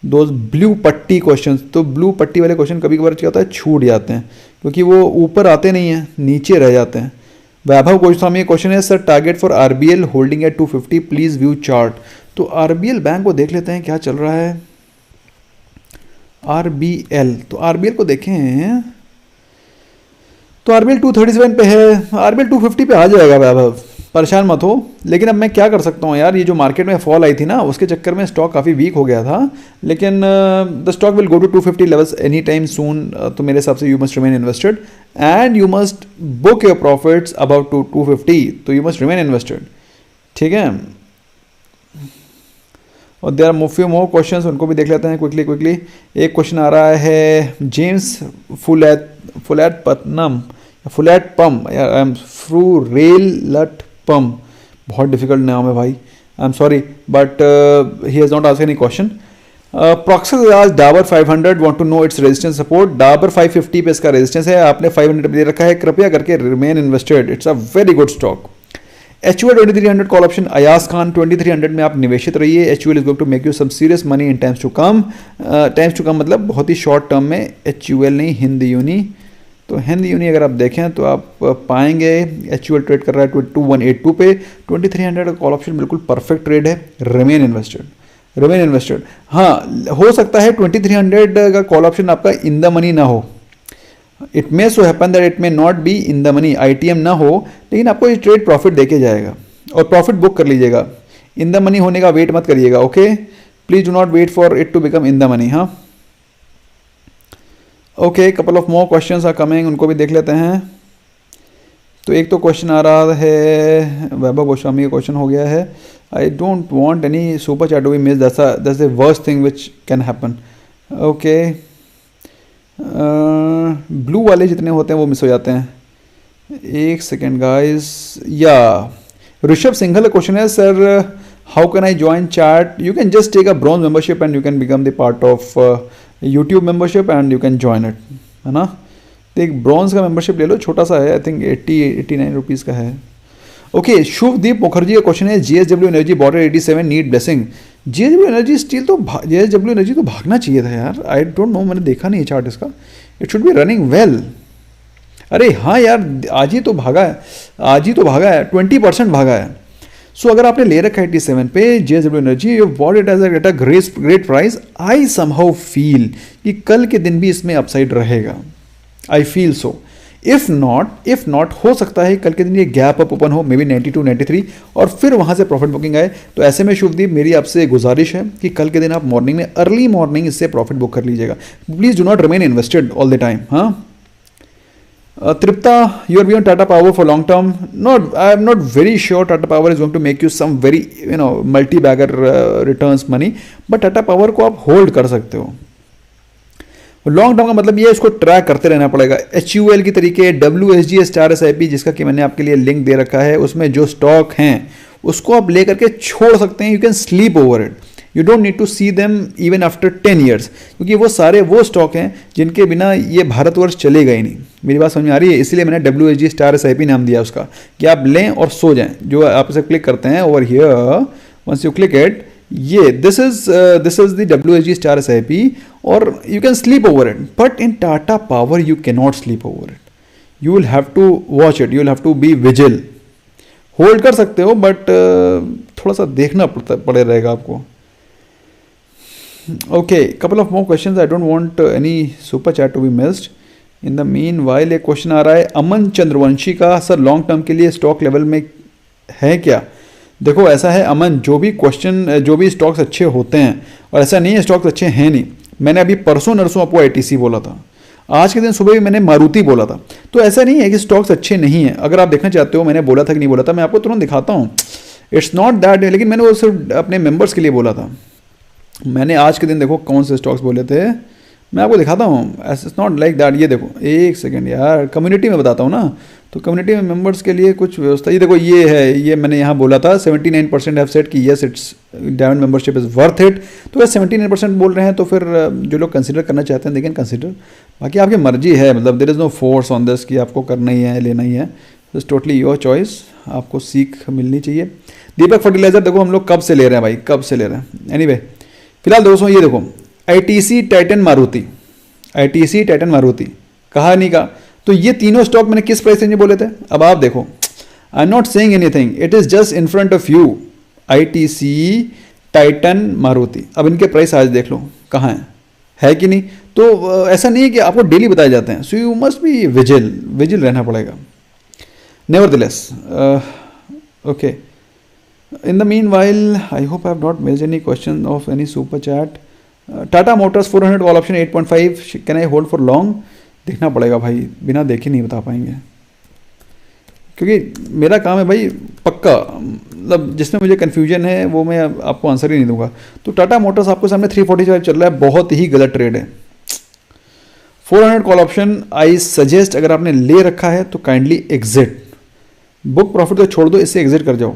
those blue पट्टी questions। तो blue पट्टी वाले question कभी कभार क्या होता है, छूट जाते हैं, क्योंकि वो ऊपर आते नहीं हैं, नीचे रह जाते हैं। वैभव गोस्वामी क्वेश्चन है, sir target for RBL holding at 250, please view chart. तो आरबीएल बैंक को देख लेते हैं क्या चल रहा है। आरबीएल, तो आरबीएल को देखें तो आरबीएल 237 पे है, आरबीएल 250 पे आ जाएगा वैभव, परेशान मत हो। लेकिन अब मैं क्या कर सकता हूँ यार, ये जो मार्केट में फॉल आई थी ना उसके चक्कर में स्टॉक काफ़ी वीक हो गया था, लेकिन the stock will go to 250 levels any time soon. तो मेरे हिसाब से you must remain invested and you must book your profits about 250, तो यू मस्ट रिमेन इन्वेस्टेड, ठीक है। और there are few more questions, उनको भी देख लेते हैं क्विकली। एक क्वेश्चन आ रहा है जेम्स फुलैट पत्नम, फुलैट पम, आई एम फ्रू रेल लट पम, बहुत डिफिकल्ट नाम है भाई, I am sorry but he has not asked any question. प्रॉक्सिस आज Dabur 500 want to know its resistance support. Dabur 550 पे इसका रेजिस्टेंस है, आपने 500 पे दे रखा है, कृपया करके remain invested, it's a very good stock. HUL 2300 call option, Ayaz Khan 2300 में आप निवेशित रहिए। HUL is going to make you some serious money in times to come. Times to come मतलब बहुत ही शॉर्ट टर्म में, HUL नहीं हिंद यूनी। तो हिंद यूनी अगर आप देखें तो आप पाएंगे HUL ट्रेड कर रहा है 2182 पे, 2300 का कॉल ऑप्शन बिल्कुल परफेक्ट ट्रेड है, रिमेन इन्वेस्टेड। हाँ हो सकता है 2300 का कॉल ऑप्शन आपका इन द मनी ना हो, it may so happen that it may not be in the money, ITM ना हो, लेकिन आपको ये ट्रेड प्रॉफिट देके जाएगा और प्रॉफिट बुक कर लीजिएगा। इन द मनी होने का वेट मत करिएगा, okay, please do not wait for it to become in the money. हाँ okay, couple of more questions are coming, उनको भी देख लेते हैं। तो एक तो क्वेश्चन आ रहा है, वैभव गोस्वामी का क्वेश्चन हो गया है, I don't want any super chat to be miss, that's the worst thing which can happen. Okay, blue वाले जितने होते हैं वो मिस हो जाते हैं। एक सेकेंड गाइस, या ऋषभ सिंघल का क्वेश्चन है, sir how can I join chat. You can just take a bronze membership and you can become the part of YouTube membership and you can join it, है ना। तो एक ब्रॉन्ज का membership ले लो, छोटा सा है, आई थिंक 89 रुपीज़ का है। ओके, शुभदीप मुखर्जी का क्वेश्चन है, JSW energy border 87 need blessing. JSW energy steel तो JSW एनर्जी तो भागना चाहिए था यार, आई डोंट नो, मैंने देखा नहीं चार्ट इसका, it should be running well. अरे हाँ यार, आज ही तो भागा है, 20% भागा है। सो अगर आपने ले रखा है 87 पे JSW energy, you bought it at a great price, I somehow feel कि कल के दिन भी इसमें अपसाइड रहेगा, I feel so. If not हो सकता है कल के दिन ये गैप अप ओपन हो, मे बी 92 93, और फिर वहां से प्रॉफिट बुकिंग आए। तो ऐसे में शुभदीप मेरी आपसे गुजारिश है कि कल के दिन आप मॉर्निंग में, अर्ली मॉर्निंग इससे प्रॉफिट बुक कर लीजिएगा। Please do not remain invested all the time. हाँ Tripta, you are beyond Tata Power for long term. I am not very sure Tata Power is going to make you some very multi-bagger returns money, but Tata Power को आप hold कर सकते हो। Long term का मतलब ये, इसको track करते रहना पड़ेगा। HUL की तरीके WSG स्टार SIP, जिसका कि मैंने आपके लिए लिंक दे रखा है, उसमें जो स्टॉक हैं उसको आप लेकर के छोड़ सकते हैं, you can sleep over it. You don't need to see them even after 10 years, क्योंकि वो सारे वो स्टॉक हैं जिनके बिना ये भारतवर्ष चलेगा ही नहीं। मेरी बात समझ में आ रही है? इसलिए मैंने WSG स्टार SIP नाम दिया उसका, कि आप लें और सो जाएं। जो आप इसे क्लिक करते हैं over here, once you click it, ये this is the WSG star SIP, और you can sleep over it, but in Tata power you can not sleep over it, you will have to watch it, you will have to be vigil. Hold कर सकते हो but थोड़ा सा देखना पड़े रहेगा आपको। Okay, couple of more questions, I don't want any super chat to be missed. In the mean while एक क्वेश्चन आ रहा है अमन चंद्रवंशी का, सर लॉन्ग टर्म के लिए स्टॉक लेवल में है क्या? देखो ऐसा है अमन, जो भी स्टॉक्स अच्छे होते हैं, और ऐसा नहीं है स्टॉक्स अच्छे हैं नहीं, मैंने अभी परसों नरसों आपको ITC बोला था, आज के दिन सुबह भी मैंने मारुति बोला था, तो ऐसा नहीं है कि स्टॉक्स अच्छे नहीं हैं। अगर आप देखना चाहते हो मैंने बोला था कि नहीं बोला था, मैं आपको तुरंत दिखाता हूँ, इट्स नॉट दैट, लेकिन मैंने वो सिर्फ अपने मेंबर्स के लिए बोला था। मैंने आज के दिन देखो कौन से स्टॉक्स बोले थे, मैं आपको दिखाता हूँ, इट्स नॉट लाइक दैट। ये देखो, एक सेकेंड यार, कम्युनिटी में बताता हूँ ना, तो कम्युनिटी में मेंबर्स के लिए कुछ व्यवस्था, ये देखो ये है, ये मैंने यहाँ बोला था 79% हैव सेड कि yes it's diamond membership is worth it. तो अगर 79% बोल रहे हैं तो फिर जो लोग कंसिडर करना चाहते हैं दे कैन कंसिडर, बाकी आपकी मर्जी है, मतलब there is no force on this कि आपको करना ही है, लेना ही है, इट्स टोटली योर चॉइस, आपको सीख मिलनी चाहिए। दीपक फर्टिलाइजर देखो हम लोग कब से ले रहे हैं भाई, कब से ले रहे हैं। एनीवे फिलहाल दोस्तों ये देखो ITC टाइटन मारुति, कहा नहीं कहा, तो ये तीनों स्टॉक मैंने किस प्राइस रेंज में बोले थे। अब आप देखो, आई am not saying anything, it is just in front of you, ITC Titan Maruti. अब इनके प्राइस आज देख लो कहाँ है कि नहीं। तो ऐसा नहीं है कि आपको डेली बताए जाते हैं, so you must be vigil रहना पड़ेगा। Nevertheless okay, in the meanwhile I hope I have not missed any question of any super chat. Tata Motors 400 call option 8.5, can I hold for long? देखना पड़ेगा भाई, बिना देखे नहीं बता पाएंगे, क्योंकि मेरा काम है भाई पक्का, मतलब जिसमें मुझे कन्फ्यूजन है वो मैं आपको आंसर ही नहीं दूंगा। तो टाटा मोटर्स आपको सामने 345 चल रहा है, बहुत ही गलत ट्रेड है। 400 कॉल ऑप्शन आई सजेस्ट, अगर आपने ले रखा है तो काइंडली एग्जिट, बुक प्रॉफिट तो छोड़ दो, इससे एग्जिट कर जाओ।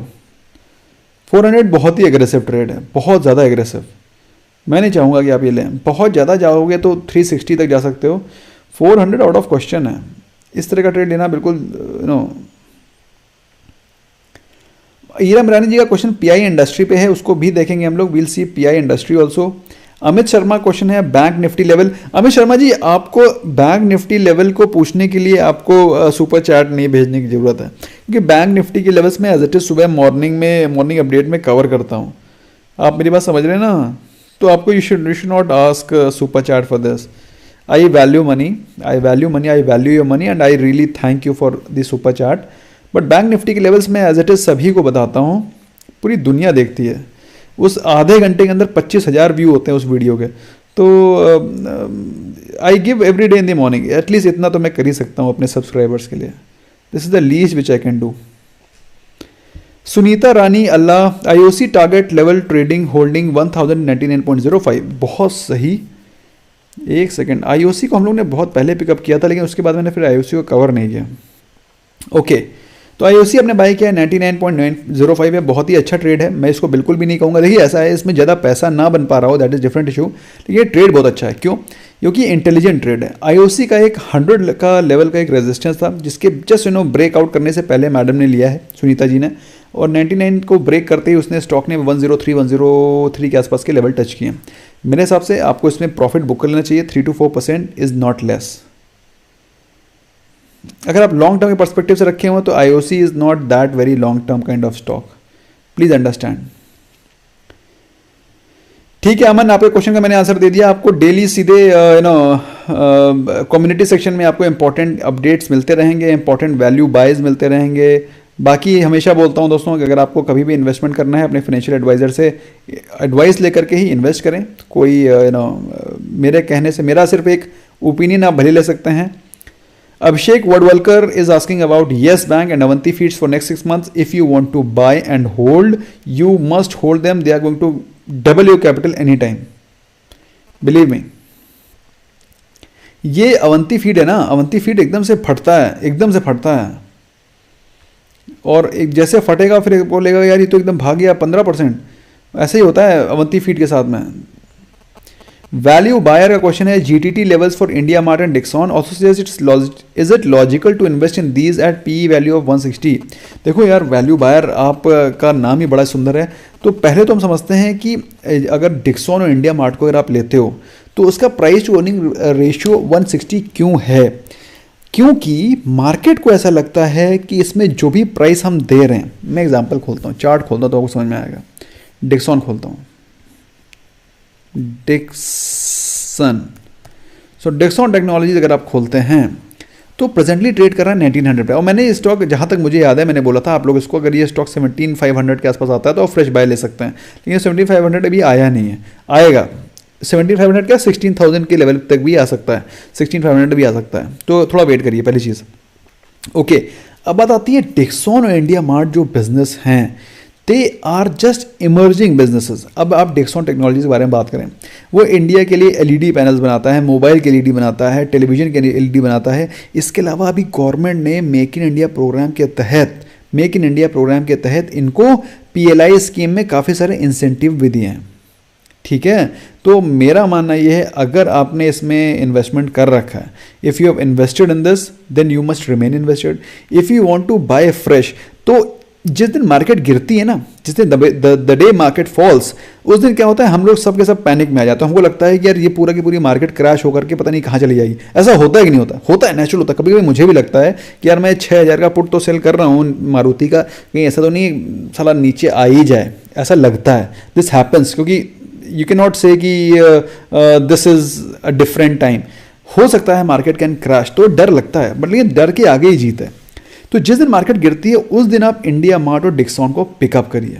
400 बहुत ही एग्रेसिव ट्रेड है, बहुत ज़्यादा एग्रेसिव, मैं नहीं चाहूँगा कि आप ये लें। बहुत ज़्यादा जाओगे तो 360 तक जा सकते हो, 400 आउट ऑफ क्वेश्चन है। इस तरह का ट्रेड लेना बिल्कुल ईरम रानी जी का क्वेश्चन PI इंडस्ट्री पे है, उसको भी देखेंगे हम लोग, will see PI industry also. Amit Sharma question है bank nifty level. Amit Sharma ji, आपको बैंक निफ्टी लेवल को पूछने के लिए आपको सुपर चैट नहीं भेजने की ज़रूरत है, क्योंकि बैंक निफ्टी के लेवल्स में एज इट इज सुबह मॉर्निंग अपडेट में कवर करता हूँ। आप मेरी बात समझ रहे हैं ना, तो आपको you should not ask super chat for this. I value money, I value your money and I really thank you for the super chat. But bank Nifty के लेवल्स में एज इट इज सभी को बताता हूँ, पूरी दुनिया देखती है। उस आधे घंटे के अंदर 25,000 व्यू होते हैं उस वीडियो के, तो I give every day in the morning, at least इतना तो मैं कर ही सकता हूँ अपने सब्सक्राइबर्स के लिए। This is the least which I can do. Sunita Rani Allah, IOC target level trading holding 1099.05, बहुत सही। एक सेकेंड, IOC को हम लोग ने बहुत पहले पिकअप किया था, लेकिन उसके बाद मैंने फिर IOC को कवर नहीं किया। ओके, तो IOC अपने बाई किया 99.905 है, बहुत ही अच्छा ट्रेड है, मैं इसको बिल्कुल भी नहीं कहूँगा। देखिए ऐसा है, इसमें ज़्यादा पैसा ना बन पा रहा हो, दैट इज़ डिफरेंट इशू, लेकिन ये ट्रेड बहुत अच्छा है। क्यों? क्योंकि इंटेलिजेंट ट्रेड है। IOC का एक 100 का लेवल का एक रेजिस्टेंस था, जिसके जस्ट ब्रेकआउट करने से पहले मैडम ने लिया है, सुनीता जी ने, और 99 को ब्रेक करते ही उसने स्टॉक ने 103 के आसपास के लेवल टच किए। मेरे हिसाब से आपको इसमें प्रॉफिट बुक कर लेना चाहिए, 3 to 4% इज़ नॉट लेस। अगर आप लॉन्ग टर्म के पर्सपेक्टिव से रखे हुए तो IOC is not that very long term kind of stock, please understand. ठीक है अमन, आपके क्वेश्चन का मैंने आंसर दे दिया। आपको डेली सीधे कम्युनिटी सेक्शन में आपको इंपॉर्टेंट अपडेट्स मिलते रहेंगे, इंपॉर्टेंट वैल्यू बाइज मिलते रहेंगे। बाकी हमेशा बोलता हूं दोस्तों कि अगर आपको कभी भी इन्वेस्टमेंट करना है, अपने फाइनेंशियल एडवाइजर से एडवाइस लेकर के ही इन्वेस्ट करें। कोई मेरे कहने से, मेरा सिर्फ एक ओपिनियन आप भले ले सकते हैं। Abhishek Wadwalkar is asking about Yes Bank and Avanti Feeds for next 6 months. If you want to buy and hold, you must hold them. They are going to double your capital anytime. Believe me. ये Avanti feed है ना, Avanti feed एकदम से फटता है, और एक जैसे फटेगा फिर बोलेगा यार ये तो एकदम भाग गया 15%, ऐसे ही होता है अवंती फीड के साथ में। वैल्यू बायर का क्वेश्चन है, GTT levels for India Mart and Dixon also suggest is it logical to invest in these at P value of 160। देखो यार, वैल्यू बायर आप का नाम ही बड़ा सुंदर है। तो पहले तो हम समझते हैं कि अगर डिक्सॉन और इंडिया मार्ट को अगर आप लेते हो तो उसका प्राइस टू अर्निंग रेशियो 160 क्यों है? क्योंकि मार्केट को ऐसा लगता है कि इसमें जो भी प्राइस हम दे रहे हैं, मैं एग्जांपल खोलता हूँ, चार्ट खोलता हूँ तो आपको समझ में आएगा। डिक्सॉन खोलता हूँ, डिक्सन, सो डिक्सॉन टेक्नोलॉजीज अगर आप खोलते हैं तो प्रेजेंटली ट्रेड कर रहा है 1900 पे। और मैंने ये स्टॉक, जहाँ तक मुझे याद है, मैंने बोला था आप लोग इसको, अगर ये स्टॉक 17500 के आसपास आता है तो आप फ्रेश बाय ले सकते हैं, लेकिन 17500 अभी आया नहीं है, आएगा 17500 क्या 16000 के लेवल तक भी आ सकता है, 16500 भी आ सकता है, तो थोड़ा वेट करिए पहली चीज़। ओके, अब बात आती है डिक्सॉन और इंडिया मार्ट जो बिजनेस हैं, they are just emerging businesses. अब आप डिक्सॉन टेक्नोलॉजी के बारे में बात करें, वो इंडिया के लिए एलईडी पैनल्स बनाता है, मोबाइल के एलईडी बनाता है, टेलीविजन के एलईडी बनाता है। इसके अलावा अभी गवर्नमेंट ने मेक इन इंडिया प्रोग्राम के तहत इनको पीएलआई स्कीम में काफ़ी सारे इंसेंटिव भी दिए हैं। ठीक है, तो मेरा मानना यह है, अगर आपने इसमें इन्वेस्टमेंट कर रखा है, if you have invested in this then you must remain invested. If you want to buy fresh, तो जिस दिन मार्केट गिरती है ना, जिस दिन द डे मार्केट फॉल्स, उस दिन क्या होता है, हम लोग सब के सब पैनिक में आ जाते हैं। हमको लगता है कि यार ये पूरा की पूरी मार्केट क्रैश होकर के पता नहीं कहाँ चली जाएगी। ऐसा होता है कि नहीं होता? होता है, नेचुरल होता है। कभी कभी मुझे भी लगता है कि यार मैं 6000 का पुट तो सेल कर रहा हूँ मारुति का, कहीं ऐसा तो नहीं साला नीचे आ ही जाए, ऐसा लगता है। दिस हैपन्स, क्योंकि यू कैन नॉट से कि this is a different time, हो सकता है मार्केट कैन क्रैश, तो डर लगता है, बट लेकिन डर के आगे ही जीत है। तो जिस दिन मार्केट गिरती है उस दिन आप इंडिया मार्ट और डिक्सॉन को पिकअप करिए।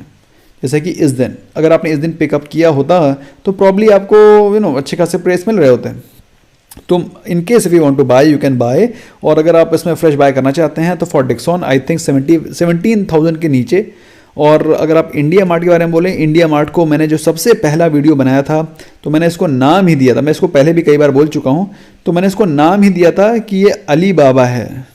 जैसे कि इस दिन, अगर आपने इस दिन पिकअप किया होता तो प्रॉब्ली आपको अच्छे खासे प्राइस मिल रहे होते हैं। तो in case if you want to buy you can buy. और अगर आप इसमें फ्रेश बाय करना चाहते हैं तो फॉर डिक्सॉन आई थिंक 17,000 के नीचे। और अगर आप इंडिया मार्ट के बारे में बोलें, इंडिया मार्ट को मैंने जो सबसे पहला वीडियो बनाया था तो मैंने इसको नाम ही दिया था, मैं इसको पहले भी कई बार बोल चुका हूँ, तो मैंने इसको नाम ही दिया था कि ये अली बाबा है,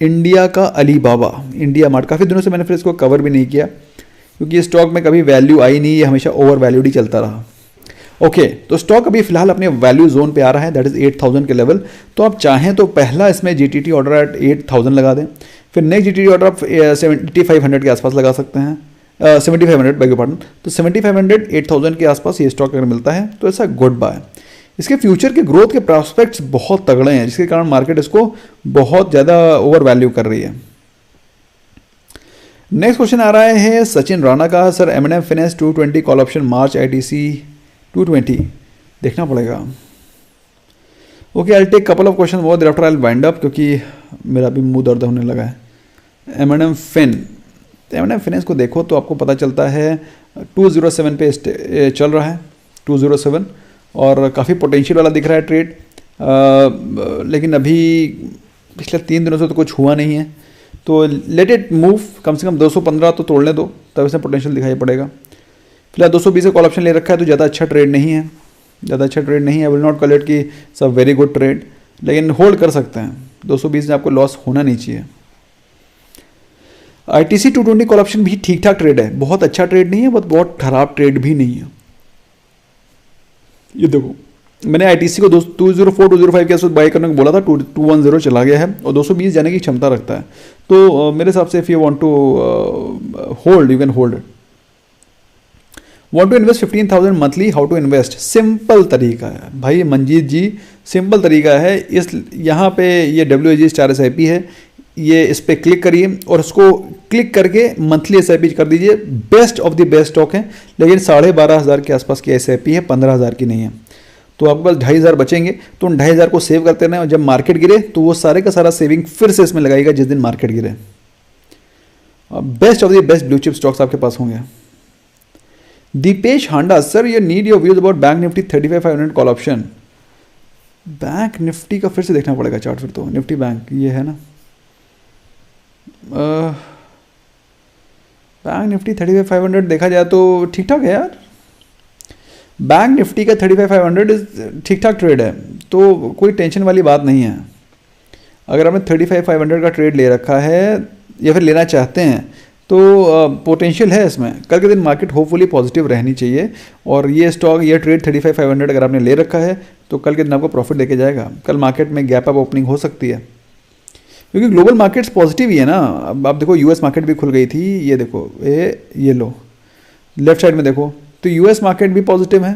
इंडिया का अली बाबा, इंडिया मार्ट। काफ़ी दिनों से मैंने फिर इसको कवर भी नहीं किया क्योंकि स्टॉक में कभी वैल्यू आई नहीं, ये हमेशा ओवर वैल्यूड ही चलता रहा। ओके, तो स्टॉक अभी फिलहाल अपने वैल्यू जोन पे आ रहा है, दैट इज 8000 के लेवल। तो आप चाहें तो पहला इसमें जीटीटी ऑर्डर एट 8000 लगा दें, फिर नेक्स्ट जीटीटी ऑर्डर आप 7500 के आसपास लगा सकते हैं, 7500 बैग पार्टन। तो 7500 8000 के आसपास ये स्टॉक अगर मिलता है तो ऐसा गुड बाय। इसके फ्यूचर के ग्रोथ के प्रॉस्पेक्ट्स बहुत तगड़े हैं, जिसके कारण मार्केट इसको बहुत ज़्यादा ओवर वैल्यू कर रही है। नेक्स्ट क्वेश्चन आ रहा है सचिन राणा का, sir M&M finance 220 call option March ITC 220 देखना पड़ेगा। Okay, I take couple of question more there after I will wind up, क्योंकि मेरा भी मुंह दर्द होने लगा है। M&M फाइनेंस को देखो तो आपको पता चलता है 207 पे चल रहा है, 207, और काफ़ी पोटेंशियल वाला दिख रहा है ट्रेड। लेकिन अभी पिछले 3 दिनों से तो कुछ हुआ नहीं है, तो लेट इट मूव, कम से कम 215 तो तोड़ने दो, तब इसमें पोटेंशियल दिखाई पड़ेगा। फिलहाल 220 का कॉल ऑप्शन ले रखा है तो ज़्यादा अच्छा ट्रेड नहीं है, I will not call it कि it's a very good trade, लेकिन होल्ड कर सकते हैं। 220 में आपको लॉस होना नहीं चाहिए। ITC 220 कॉल ऑप्शन भी ठीक ठाक ट्रेड है, बहुत अच्छा ट्रेड नहीं है, बहुत खराब ट्रेड भी नहीं है। ये देखो, मैंने ITC को 204 205 के आसपास बाय करने को बोला था, 210 चला गया है और 220 जाने की क्षमता रखता है। तो मेरे हिसाब से if you want to hold you can hold it. Want to invest 15,000 monthly, how to invest? Simple तरीका है भाई मंजीत जी, सिंपल तरीका है। इस यहाँ पे ये WAG स्टार SIP है, ये इस पर क्लिक करिए और उसको क्लिक करके मंथली SIP कर दीजिए। Best of the best stock है, लेकिन 12,500 के आसपास की SIP है, 15,000 की नहीं है। तो आपके पास 2,500 बचेंगे, तो उन 2,500 को सेव करते रहें और जब मार्केट गिरे तो वो सारे का सारा सेविंग फिर से इसमें लगाएगा जिस दिन मार्केट गिरे। Best of the best blue chip stocks आपके पास होंगे। Dipesh Handa, sir you need your views about bank nifty 35,500 call option. Bank nifty का फिर से देखना पड़ेगा चार्ट, फिर तो निफ्टी बैंक ये है ना, बैंक निफ्टी 35,500 देखा जाए तो ठीक ठाक है यार। बैंक निफ्टी का 35,500 ठीक ठाक ट्रेड है, तो कोई टेंशन वाली बात नहीं है। अगर आपने 35,500 का ट्रेड ले रखा है या फिर लेना चाहते हैं तो पोटेंशियल है इसमें, कल के दिन मार्केट होपफुली पॉजिटिव रहनी चाहिए। और ये स्टॉक, ये ट्रेड 35,500 अगर आपने ले रखा है तो कल के दिन आपको प्रॉफिट देके जाएगा। कल मार्केट में गैप अप ओपनिंग हो सकती है, क्योंकि ग्लोबल मार्केट्स पॉजिटिव ही है ना। अब आप देखो यूएस मार्केट भी खुल गई थी, ये देखो ये लो लेफ्ट साइड में देखो, तो यूएस मार्केट भी पॉजिटिव है,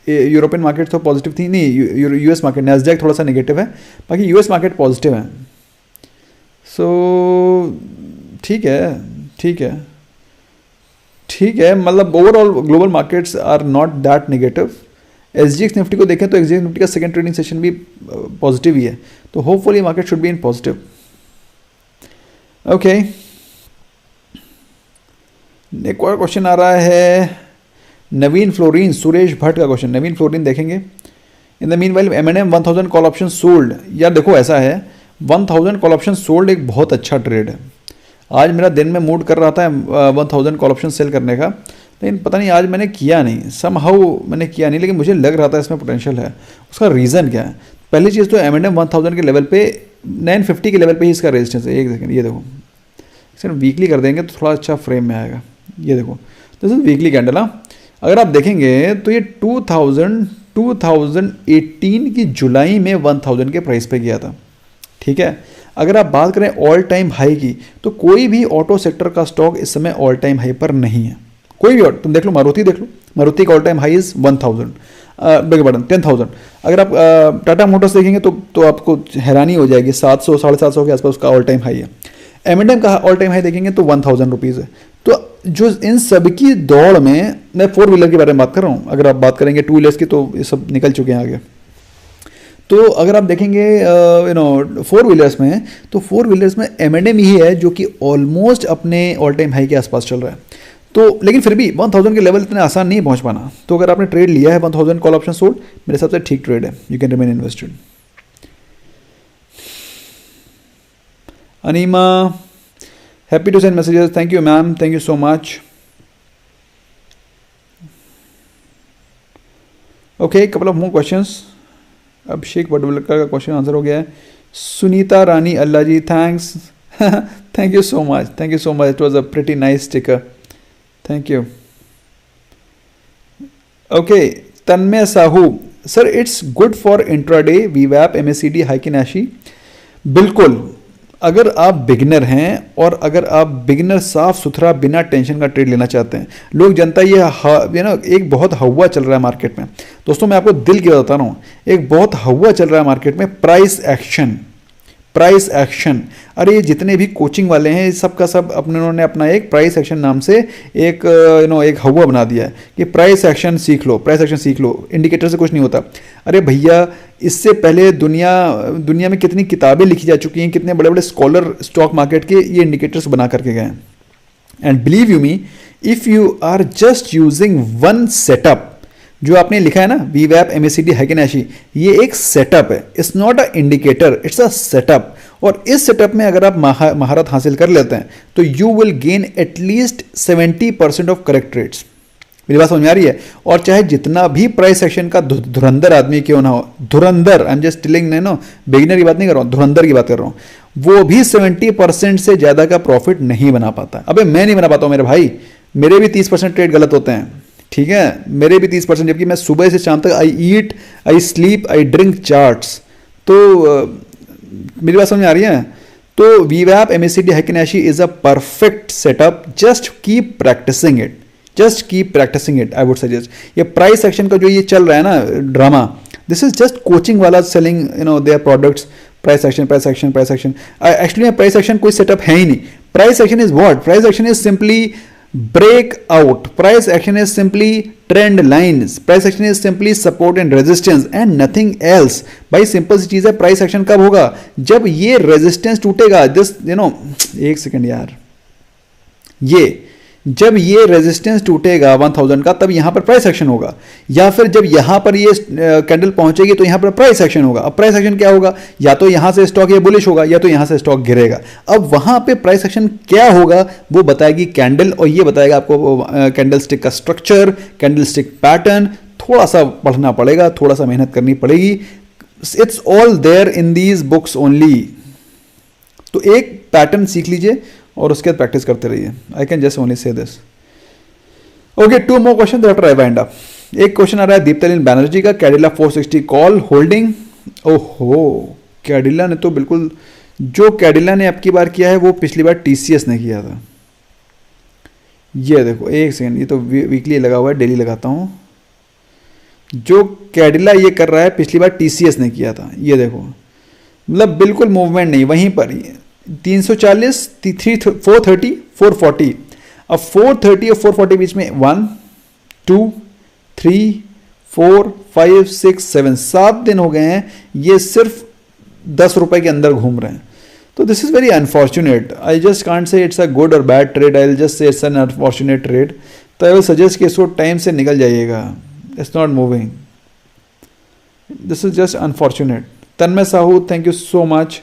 यूरोपियन मार्केट तो पॉजिटिव थी नहीं, यूएस मार्केट नैस्डैक थोड़ा सा नेगेटिव है, बाकी यूएस मार्केट पॉजिटिव है। सो ठीक है, मतलब overall global markets are not that negative. SGX Nifty को देखें तो एसजीएक्स निफ्टी का सेकंड ट्रेडिंग सेशन भी पॉजिटिव ही है, तो hopefully market should be in positive. Okay, एक और क्वेश्चन आ रहा है नवीन फ्लोरिन, सुरेश भट्ट का क्वेश्चन। नवीन फ्लोरिन देखेंगे। इन the mean while M&M 1000 call option sold. यार देखो ऐसा है, 1000 कॉल ऑप्शन सोल्ड एक बहुत अच्छा ट्रेड है। आज मेरा दिन में मूड कर रहा था 1000 कॉल ऑप्शन सेल करने का, लेकिन पता नहीं आज मैंने किया नहीं, समहाउ मैंने किया नहीं, लेकिन मुझे लग रहा था इसमें पोटेंशियल है। उसका रीज़न क्या है? पहली चीज़ तो M&M 1000 के लेवल पे 950 के लेवल पे ही इसका रेजिस्टेंस है। एक सेकंड, ये देखो, सर वीकली कर देंगे तो थोड़ा अच्छा फ्रेम में आएगा। ये देखो, दिस इज वीकली कैंडल। हाँ, अगर आप देखेंगे तो ये 2018 की जुलाई में 1000 के प्राइस पे गया था, ठीक है। अगर आप बात करें ऑल टाइम हाई की, तो कोई भी ऑटो सेक्टर का स्टॉक इस समय ऑल टाइम हाई पर नहीं है, कोई भी। तुम देख लो, मारुति देख लो, मारुति का ऑल टाइम हाई इज 10,000। अगर आप टाटा मोटर्स देखेंगे तो आपको हैरानी हो जाएगी, 700 750 के आसपास उसका ऑल टाइम हाई है। M&M का ऑल टाइम हाई देखेंगे तो 1000 रुपीज़ है। तो जो इन सब की दौड़ में, मैं 4 व्हीलर के बारे में बात कर रहा हूँ, अगर आप बात करेंगे 2 व्हीलर्स की तो ये सब निकल चुके हैं आगे। तो अगर आप देखेंगे 4 व्हीलर्स में, तो 4 व्हीलर्स में M&M ही है जो कि ऑलमोस्ट अपने ऑल टाइम हाई के आसपास चल रहा है। तो लेकिन फिर भी 1000 के लेवल इतने आसान नहीं पहुंच पाना। तो अगर आपने ट्रेड लिया है 1000 कॉल ऑप्शन सोल्ड, मेरे हिसाब से ठीक ट्रेड है, you can remain invested. Enema, happy to send messages, thank you ma'am, thank you so much. Okay, couple of more questions. Abhishek Vadavalkar का क्वेश्चन आंसर हो गया है। Sunita Rani Allah ji, thanks thank you so much, it was a pretty nice sticker, thank you. Okay, Tanmay Sahu, sir it's good for intraday वीवैप MACD heikin ashi. बिल्कुल, अगर आप beginner हैं और अगर आप बिगिनर साफ सुथरा बिना टेंशन का ट्रेड लेना चाहते हैं, लोग जनता ये ना एक बहुत हवा चल रहा है मार्केट में। दोस्तों मैं आपको दिल की बात बता रहा हूँ, एक बहुत हवा चल रहा है मार्केट में, प्राइस एक्शन। अरे ये जितने भी कोचिंग वाले हैं सब का सब उन्होंने अपना एक प्राइस एक्शन नाम से एक एक हवा बना दिया है कि प्राइस एक्शन सीख लो, इंडिकेटर से कुछ नहीं होता। अरे भैया, इससे पहले दुनिया में कितनी किताबें लिखी जा चुकी हैं, कितने बड़े बड़े स्कॉलर स्टॉक मार्केट के ये इंडिकेटर्स बना करके गए हैं। And believe you me, if you are just using one setup, जो आपने लिखा है ना वीवैप MACD हाइकिनाशी, ये एक सेटअप है, it's not a indicator, it's a setup. और इस सेटअप में अगर आप महारत हासिल कर लेते हैं तो you will gain at least 70% of correct trades. मेरी बात समझ में आ रही है? और चाहे जितना भी प्राइस एक्शन का धुरंधर आदमी क्यों ना हो, धुरंधर, I am just telling, no beginner की बात नहीं कर रहा हूँ, धुरंधर की बात कर रहा हूँ, वो भी 70% से ज़्यादा का प्रॉफिट नहीं बना पाता। अबे मैं नहीं बना पाता हूँ मेरे भाई, मेरे भी 30% ट्रेड गलत होते हैं, ठीक है, मेरे भी 30%, जबकि मैं सुबह से शाम तक I eat, I sleep, I drink charts. तो मेरी बात समझ में आ रही है? तो वीवैप MACD heikin ashi is a perfect setup, just keep practicing it, I would suggest. ये प्राइस एक्शन का जो ये चल रहा है ना drama, this is just coaching वाला selling their products, price action. Actually price action कोई सेटअप है ही नहीं। Price action is what? Price action is simply breakout. Price action is simply trend lines. Price action is simply support and resistance and nothing else. भाई simple सी चीज है, price action कब होगा? जब ये रेजिस्टेंस टूटेगा, एक सेकंड यार, जब ये रेजिस्टेंस टूटेगा 1000 का, तब यहां पर प्राइस एक्शन होगा, या फिर जब यहां पर ये कैंडल पहुंचेगी तो यहां पर प्राइस एक्शन होगा। अब प्राइस एक्शन क्या होगा? या तो यहां से स्टॉक ये बुलिश होगा या तो यहां से स्टॉक गिरेगा। अब वहां पे प्राइस एक्शन क्या होगा वो बताएगी कैंडल, और ये बताएगा आपको कैंडल स्टिक का स्ट्रक्चर, कैंडल स्टिक पैटर्न। थोड़ा सा पढ़ना पड़ेगा, थोड़ा सा मेहनत करनी पड़ेगी। It's all there in these books only. तो एक पैटर्न सीख लीजिए और उसके बाद प्रैक्टिस करते रहिए। I can just only say this. Okay, 2 more question after I wind up. एक क्वेश्चन आ रहा है दीप्तलीन बैनर्जी का, कैडिला 460 कॉल होल्डिंग। ओहो, कैडिला ने तो बिल्कुल, जो कैडिला ने अब की बार किया है वो पिछली बार टीसीएस ने किया था। ये देखो, एक सेकेंड, ये तो वीकली लगा हुआ है, डेली लगाता हूँ। जो कैडिला ये कर रहा है पिछली बार टीसीएस ने किया था। ये देखो, मतलब बिल्कुल मूवमेंट नहीं, वहीं पर 340, 430, 440। अब 430 और 440 बीच में 1 2 3 4 5 6 7 7 दिन हो गए हैं, ये सिर्फ 10 रुपए के अंदर घूम रहे हैं। तो this is very unfortunate. I just can't say it's a good और bad trade, I will just say it's an unfortunate trade. तो आई विल सजेस्ट कि इसको टाइम से निकल जाइएगा। It's not moving, this is just unfortunate. Tanmay Sahu, thank you so much.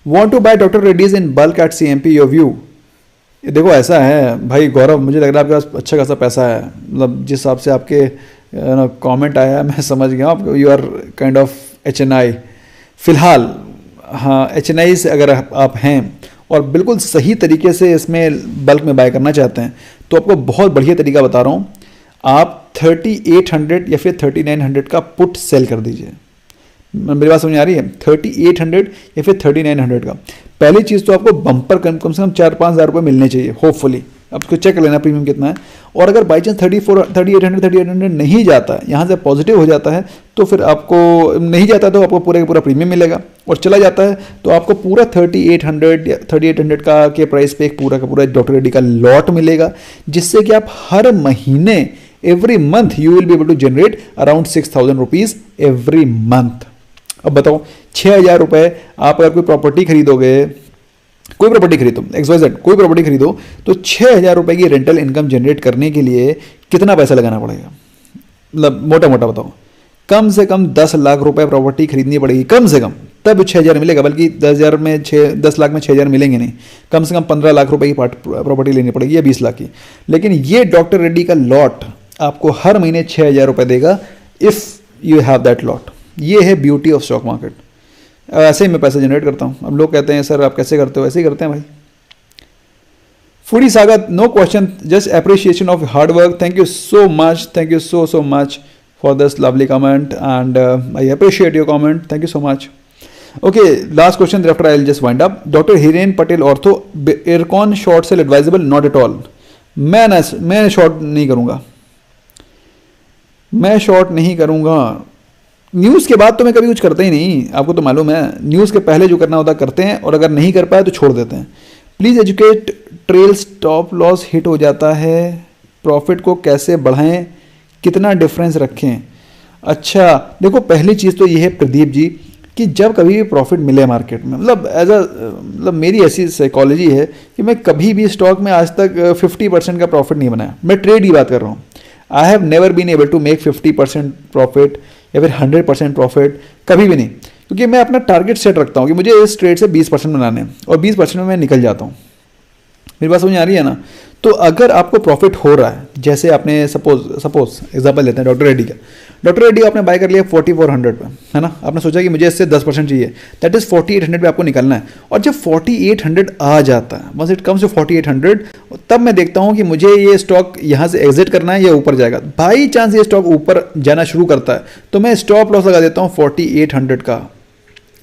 Want to buy Dr. Reddy's in bulk at CMP, your view? ये देखो, ऐसा है भाई गौरव, मुझे लग रहा है आपके पास अच्छा खासा पैसा है, मतलब जिस हिसाब से आपके कमेंट आया है मैं समझ गया आप you are kind of HNI फिलहाल। हाँ, HNI से अगर आप हैं और बिल्कुल सही तरीके से इसमें बल्क में बाय करना चाहते हैं तो आपको बहुत बढ़िया तरीका बता रहा हूँ। आप 3800 या फिर 3900 का पुट सेल कर दीजिए। मेरी बात समझ आ रही है? 3800 या फिर 3900 का। पहली चीज़ तो आपको बम्पर कम से कम 4-5 हज़ार रुपये मिलने चाहिए होपफुली। अब उसको चेक कर लेना प्रीमियम कितना है, और अगर बाई चांस 3800 नहीं जाता, यहाँ से पॉजिटिव हो जाता है तो फिर आपको नहीं जाता तो आपको पूरा का पूरा प्रीमियम मिलेगा, और चला जाता है तो आपको पूरा 3800 या 3800 का के प्राइस पे एक पूरा का पूरा डॉक्टर रेड्डी का लॉट मिलेगा, जिससे कि आप हर महीने every month you will be able to generate around 6000 rupees every month. अब बताओ, 6000 रुपये आप अगर कोई प्रॉपर्टी खरीदोगे, कोई प्रॉपर्टी खरीदो XYZ, कोई प्रॉपर्टी खरीदो तो 6000 रुपये की रेंटल इनकम जनरेट करने के लिए कितना पैसा लगाना पड़ेगा? मतलब मोटा मोटा बताओ, कम से कम 10 लाख रुपए प्रॉपर्टी खरीदनी पड़ेगी कम से कम, तब 6000 मिलेगा। बल्कि 10 लाख में 6000 मिलेंगे नहीं, कम से कम 15 लाख रुपए की प्रॉपर्टी लेनी पड़ेगी या 20 लाख की। लेकिन ये डॉक्टर रेड्डी का लॉट आपको हर महीने 6000 रुपये देगा if you have that lot. ये है ब्यूटी ऑफ स्टॉक मार्केट। ऐसे ही मैं पैसा जनरेट करता हूँ। अब लोग कहते हैं सर आप कैसे करते हो? ऐसे ही करते हैं भाई। Foodie saga, no question, just appreciation of hard work. Thank you so much, thank you so much for this lovely comment, and I appreciate your comment. Thank you so much. Okay, last question, thereafter I'll just wind up. Dr. Hiren Patel, ortho, Ircon short sell advisable? Not at all. मैं short नहीं करूँगा, मैं short नहीं करूँगा। News के बाद तो मैं कभी कुछ करता ही नहीं, आपको तो मालूम है। न्यूज़ के पहले जो करना होता करते हैं, और अगर नहीं कर पाए तो छोड़ देते हैं। Please educate trail, stop loss hit हो जाता है, प्रॉफिट को कैसे बढ़ाएं, कितना डिफरेंस रखें? अच्छा देखो, पहली चीज़ तो ये है प्रदीप जी कि जब कभी भी प्रॉफिट मिले मार्केट में, मतलब मेरी ऐसी साइकोलॉजी है कि मैं कभी भी स्टॉक में आज तक 50% का प्रॉफिट नहीं बनाया। मैं ट्रेड की बात कर रहा हूँ। I have never been able to make 50% profit या फिर 100% प्रॉफिट, कभी भी नहीं, क्योंकि मैं अपना टारगेट सेट रखता हूँ कि मुझे इस ट्रेड से 20% बनाने हैं, और 20% में मैं निकल जाता हूँ। मेरी बात समझ आ रही है ना? तो अगर आपको प्रॉफिट हो रहा है, जैसे आपने सपोज एग्जांपल लेते हैं डॉक्टर रेड्डी का। डॉक्टर रेड्डी आपने बाय कर लिया 4400 पे, है ना? आपने सोचा कि मुझे इससे 10% चाहिए, दैट इज़ 4800 पे आपको निकलना है। और जब 4800 आ जाता है, वंस इट कम्स टू 4800, तब मैं देखता हूँ कि मुझे ये स्टॉक यहाँ से एग्जिट करना है या ऊपर जाएगा। बाई चांस ये स्टॉक ऊपर जाना शुरू करता है तो मैं स्टॉप लॉस लगा देता हूँ 4800 का।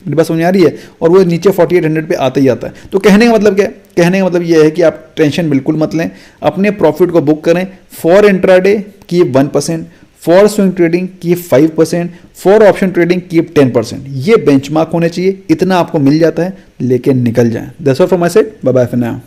मेरी बात समझ आ रही है? और वो नीचे 4800 पे आते ही आता है। तो कहने का मतलब क्या है? कहने का मतलब ये है कि आप टेंशन बिल्कुल मत लें, अपने प्रॉफिट को बुक करें। For intraday keep 1%, for swing trading keep 5%, for option trading keep 10%। ये बेंचमार्क होने चाहिए, इतना आपको मिल जाता है, लेकिन निकल जाए। That's all from my side, bye bye for now.